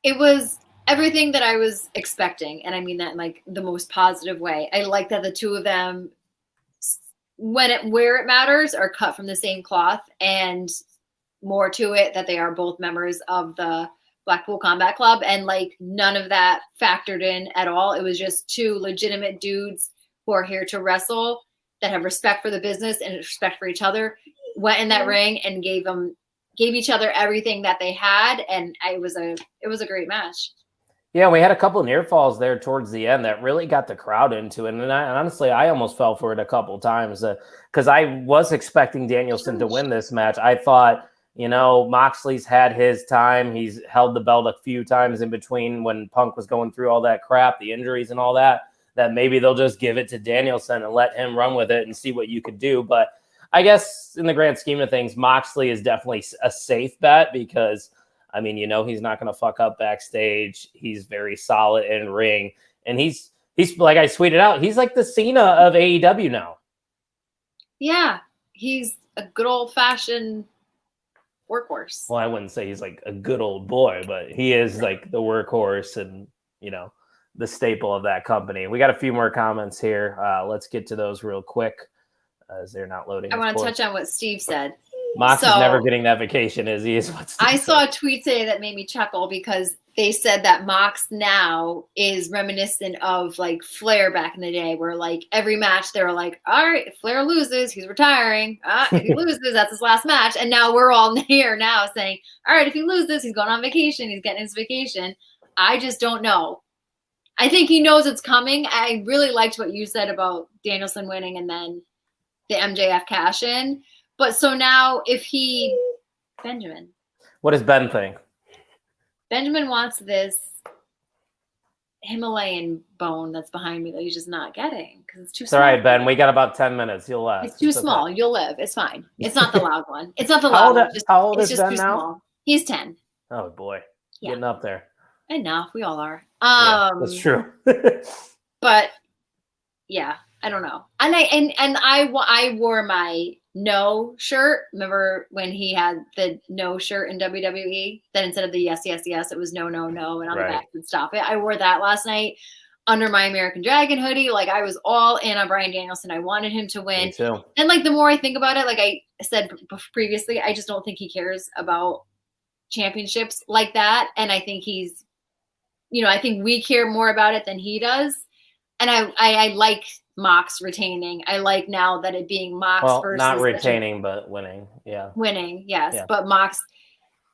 It was everything that I was expecting, and I mean that in like the most positive way. I like that the two of them, where it matters, are cut from the same cloth, and more to it that they are both members of the Blackpool Combat Club, and like none of that factored in at all. It was just two legitimate dudes who are here to wrestle, that have respect for the business and respect for each other, went in that ring and gave each other everything that they had, and it was a great match. Yeah, we had a couple of near falls there towards the end that really got the crowd into it. And honestly, I almost fell for it a couple of times because I was expecting Danielson to win this match. I thought, Moxley's had his time. He's held the belt a few times in between when Punk was going through all that crap, the injuries and all that maybe they'll just give it to Danielson and let him run with it and see what you could do. But I guess in the grand scheme of things, Moxley is definitely a safe bet because he's not going to fuck up backstage. He's very solid in ring. And he's like I tweeted out, he's like the Cena of AEW now. Yeah, he's a good old-fashioned workhorse. Well, I wouldn't say he's like a good old boy, but he is like the workhorse and, the staple of that company. We got a few more comments here. Let's get to those real quick as they're not loading. I want to touch on what Steve said. Mox is never getting that vacation, is he? Is what Steve I said. saw a tweet today that made me chuckle because they said that Mox now is reminiscent of like Flair back in the day, where like every match they were like, all right, if Flair loses, he's retiring. If he loses, that's his last match. And now we're all here now saying, all right, if he loses, he's going on vacation. He's getting his vacation. I just don't know. I think he knows it's coming. I really liked what you said about Danielson winning and then the MJF cash in. But so now Benjamin. What does Ben think? Benjamin wants this Himalayan bone that's behind me that he's just not getting because it's too small. All right, Ben, we got about 10 minutes. You'll laugh. It's too small. Okay. You'll live. It's fine. It's not the loud one. It's not the loud one. How old is Ben now? Small. He's 10. Oh, boy. Yeah. Getting up there. Enough. We all are. Yeah, that's true. But yeah, I don't know. And I wore my no shirt. Remember when he had the no shirt in WWE? Then instead of the yes, yes, yes, it was no, no, no, and on the back would stop it. I wore that last night under my American Dragon hoodie. Like I was all in on Bryan Danielson. I wanted him to win. Me too. And like the more I think about it, like I said previously, I just don't think he cares about championships like that. And I think he's, I think we care more about it than he does. And I like Mox retaining. I like now that it being Mox versus not retaining, but winning. Yeah. Winning, yes. Yeah. But Mox,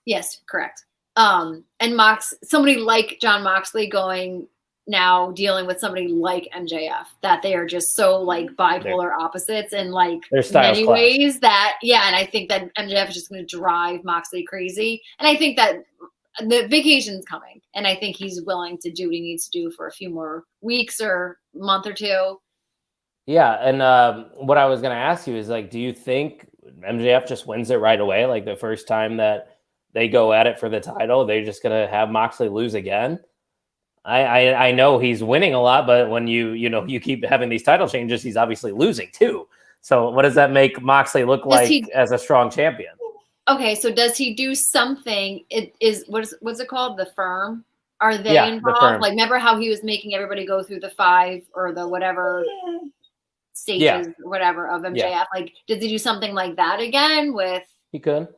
yes, correct. And Mox, somebody like Jon Moxley going now dealing with somebody like MJF, that they are just so like bipolar opposites in like many ways that, and I think that MJF is just going to drive Moxley crazy. And I think that the vacation's coming, and I think he's willing to do what he needs to do for a few more weeks or month or two. Yeah, and what I was going to ask you is, like, do you think MJF just wins it right away? Like, the first time that they go at it for the title, they're just going to have Moxley lose again? I know he's winning a lot, but when you keep having these title changes, he's obviously losing too. So what does that make Moxley look like as a strong champion? Okay, so does he do something? What's it called? The Firm? Are they involved? Like, remember how he was making everybody go through the 5 or the whatever stages, whatever of MJF? Yeah. Like, did he do something like that again with? He could,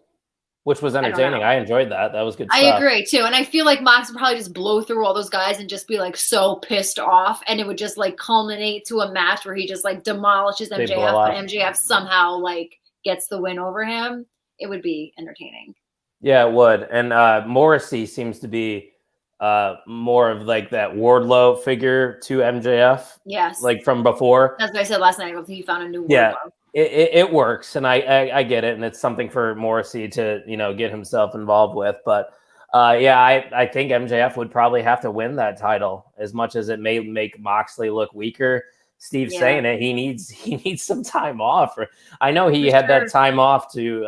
which was entertaining. I enjoyed that. That was good stuff. I agree too, and I feel like Mox would probably just blow through all those guys and just be like so pissed off, and it would just like culminate to a match where he just like demolishes MJF, but MJF somehow like gets the win over him. It would be entertaining. Yeah, it would. And Morrissey seems to be more of like that Wardlow figure to MJF. Yes. Like from before. That's what I said last night. I think he found a new Wardlow. Yeah, it works. And I get it. And it's something for Morrissey to, get himself involved with. But I think MJF would probably have to win that title as much as it may make Moxley look weaker. Steve's saying it. He needs some time off. I know he had that time off to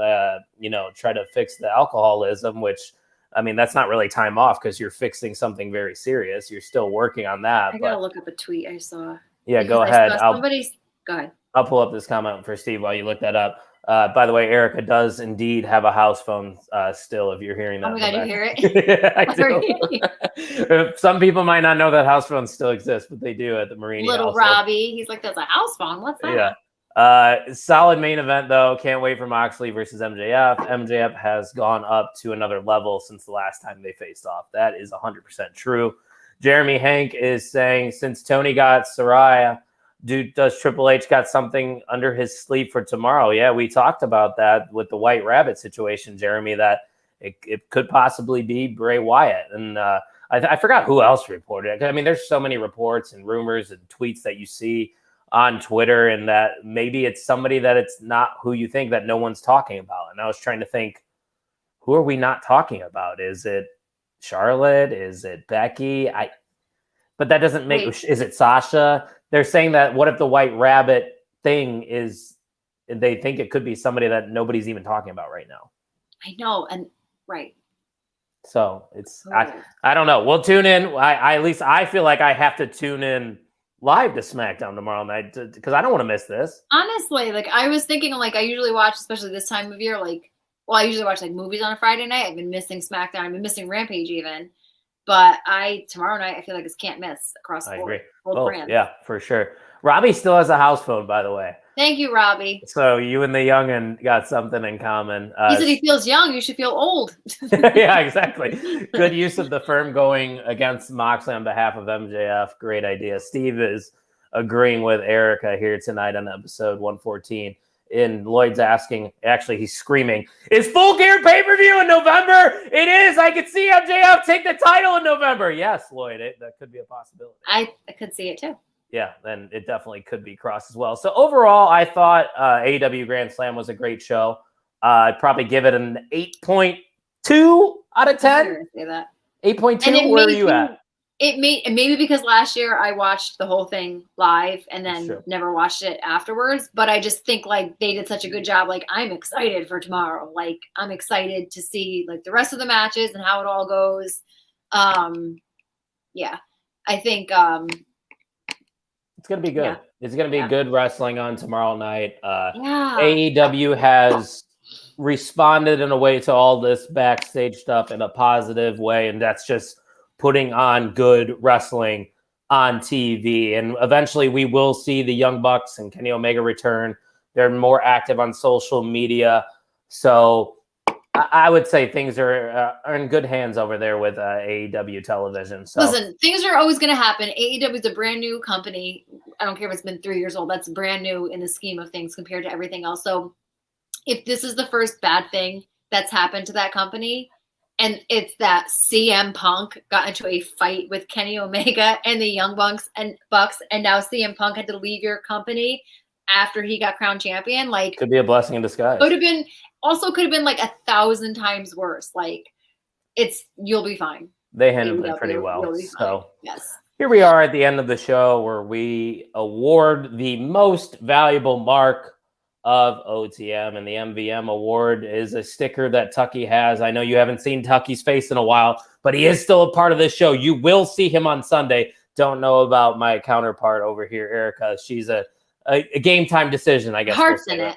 try to fix the alcoholism, which I mean that's not really time off because you're fixing something very serious. You're still working on that. I gotta look up a tweet I saw. Yeah, go ahead. Go ahead. I'll pull up this comment for Steve while you look that up. By the way, Erica does indeed have a house phone still, if you're hearing that. Oh my God, you hear it? Yeah, I do. Some people might not know that house phones still exist, but they do at the Marini Little household. Robbie, he's like, there's a house phone. What's that? Yeah. Solid main event, though. Can't wait for Moxley versus MJF. MJF has gone up to another level since the last time they faced off. That is 100% true. Jeremy Hank is saying, since Tony got Saraya, does Triple H got something under his sleeve for tomorrow? Yeah, we talked about that with the White Rabbit situation, Jeremy, that it could possibly be Bray Wyatt. And I forgot who else reported it. I mean, there's so many reports and rumors and tweets that you see on Twitter, and that maybe it's somebody that it's not who you think, that no one's talking about. And I was trying to think, who are we not talking about? Is it Charlotte? Is it Becky? But that doesn't make. Wait. Is it Sasha? They're saying that what if the White Rabbit thing is, they think it could be somebody that nobody's even talking about right now. I know. And right. So it's, I don't know. We'll tune in. At least I feel like I have to tune in live to SmackDown tomorrow night because I don't want to miss this. Honestly, like I was thinking, like I usually watch, especially this time of year, I usually watch like movies on a Friday night. I've been missing SmackDown. I've been missing Rampage even. But tomorrow night, I feel like it's can't miss across the board. I agree. Yeah, for sure. Robbie still has a house phone, by the way. Thank you, Robbie. So you and the youngin got something in common. He said he feels young. You should feel old. Yeah, exactly. Good use of the Firm going against Moxley on behalf of MJF. Great idea. Steve is agreeing with Erica here tonight on episode 114. And Lloyd's asking, actually, he's screaming, is Full Gear pay-per-view in November? It is. I could see MJF take the title in November. Yes, Lloyd, that could be a possibility. I could see it too. Yeah, then it definitely could be crossed as well. So overall, I thought AEW Grand Slam was a great show. I'd probably give it an 8.2 out of 10. Say that. 8.2, where are you at? Maybe because last year I watched the whole thing live and then never watched it afterwards. But I just think like they did such a good job. Like I'm excited for tomorrow. Like I'm excited to see like the rest of the matches and how it all goes. Yeah, I think it's gonna be good. Yeah. It's gonna be good wrestling on tomorrow night. AEW has responded in a way to all this backstage stuff in a positive way, and that's just putting on good wrestling on TV. And eventually we will see the Young Bucks and Kenny Omega return. They're more active on social media. So I would say things are in good hands over there with AEW television. So listen, things are always going to happen. AEW is a brand new company. I don't care if it's been 3 years old. That's brand new in the scheme of things compared to everything else. So if this is the first bad thing that's happened to that company, and it's that CM Punk got into a fight with Kenny Omega and the Young Bucks, and now CM Punk had to leave your company after he got crowned champion. Like, could be a blessing in disguise. Could have been like 1,000 times worse. Like, you'll be fine. They handled it pretty well. So yes. Here we are at the end of the show where we award the most valuable mark of OTM, and the MVM award is a sticker that Tucky has. I know you haven't seen Tucky's face in a while, but he is still a part of this show. You will see him on Sunday. Don't know about my counterpart over here, Erica. She's a game time decision, I guess. Hearts in it.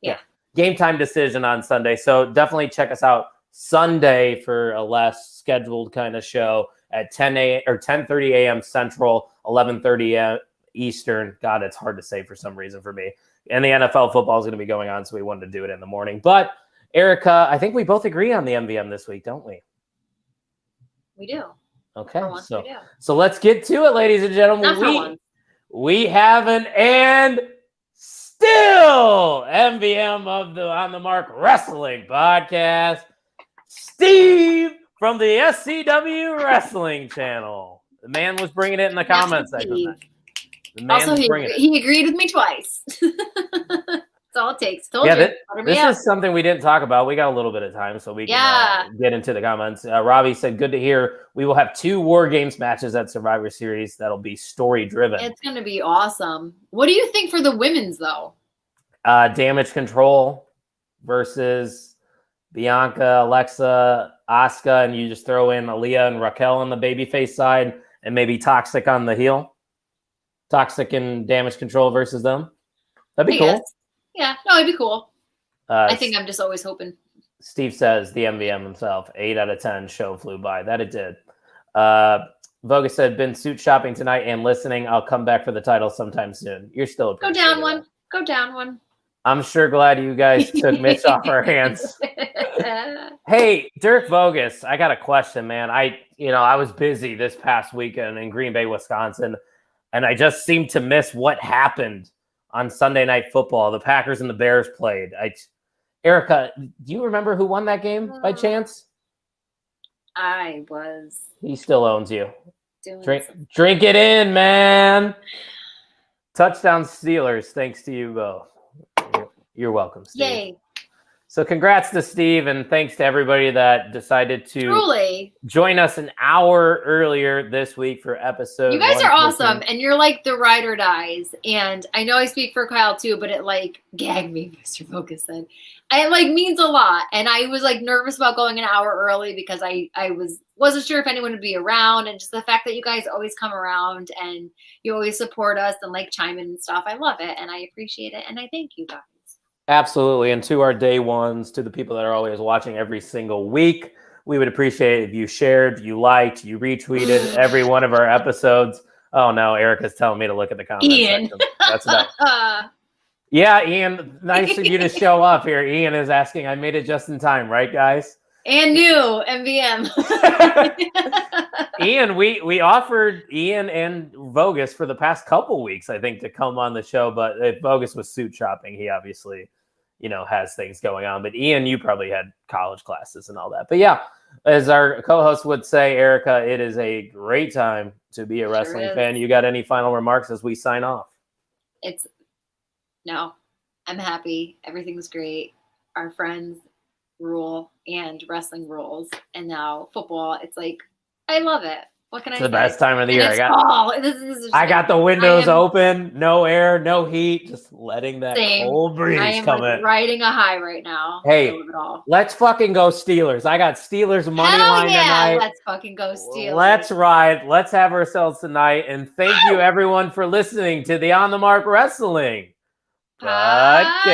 Yeah. Game time decision on Sunday. So definitely check us out Sunday for a less scheduled kind of show at 10:30 a.m. Central, 11:30 a.m. Eastern. God, it's hard to say for some reason for me. And the NFL football is going to be going on, so we wanted to do it in the morning. But Erica, I think we both agree on the MVM this week, don't we? We do. Okay, we do. So let's get to it, ladies and gentlemen. We have an and still MVM of the On the Mark Wrestling Podcast, Steve from the SCW Wrestling Channel. The man was bringing it in the comments section. Also, he agreed with me twice. That's all it takes. This is something we didn't talk about. We got a little bit of time, so we can get into the comments. Robbie said, good to hear. We will have 2 War Games matches at Survivor Series. That'll be story-driven. It's going to be awesome. What do you think for the women's, though? Damage Control versus Bianca, Alexa, Asuka, and you just throw in Aaliyah and Raquel on the babyface side, and maybe Toxic on the heel. Toxic and Damage Control versus them. That'd be cool. Yeah, no, it'd be cool. I think I'm just always hoping. Steve says the MVM himself, 8 out of 10 show flew by. That it did. Voga said, been suit shopping tonight and listening. I'll come back for the title sometime soon. You're still Go down one. Go down one. I'm sure glad you guys took Mitch off our hands. Hey, Dirk Vogus, I got a question, man. I was busy this past weekend in Green Bay, Wisconsin, and I just seemed to miss what happened on Sunday Night Football. The Packers and the Bears played. Erica, do you remember who won that game by chance? He still owns you. Drink it in, man. Touchdown Steelers, thanks to you both. You're welcome, Steve. Yay. So congrats to Steve, and thanks to everybody that decided to join us an hour earlier this week for episode. You guys are awesome, and you're like the ride or dies. And I know I speak for Kyle too, but it gagged me, Mr. Focus said. It means a lot. And I was nervous about going an hour early because I wasn't sure if anyone would be around, and just the fact that you guys always come around and you always support us and chime in and stuff. I love it, and I appreciate it, and I thank you guys. Absolutely. And to our day ones, to the people that are always watching every single week, we would appreciate it if you shared, you liked, you retweeted every one of our episodes. Oh, no, Erica's telling me to look at the comments. Ian. That's enough. Yeah, Ian, nice of you to show up here. Ian is asking, I made it just in time, right, guys? And new MVM. Ian, we offered Ian and Vogus for the past couple weeks, I think, to come on the show. But if Vogus was suit shopping, he obviously, has things going on. But Ian, you probably had college classes and all that. But yeah, as our co-host would say, Erica, it is a great time to be a wrestling fan. You got any final remarks as we sign off? No, I'm happy. Everything was great. Our friends rule and wrestling rules, and now football. It's I love it. What can I say? It's the best time of the year. I got the windows open, no air, no heat, just letting that cold breeze come in. Riding a high right now. Hey, let's fucking go Steelers. I got Steelers money line tonight. Let's fucking go Steelers. Let's ride. Let's have ourselves tonight. And thank you everyone for listening to the On the Mark Wrestling Podcast.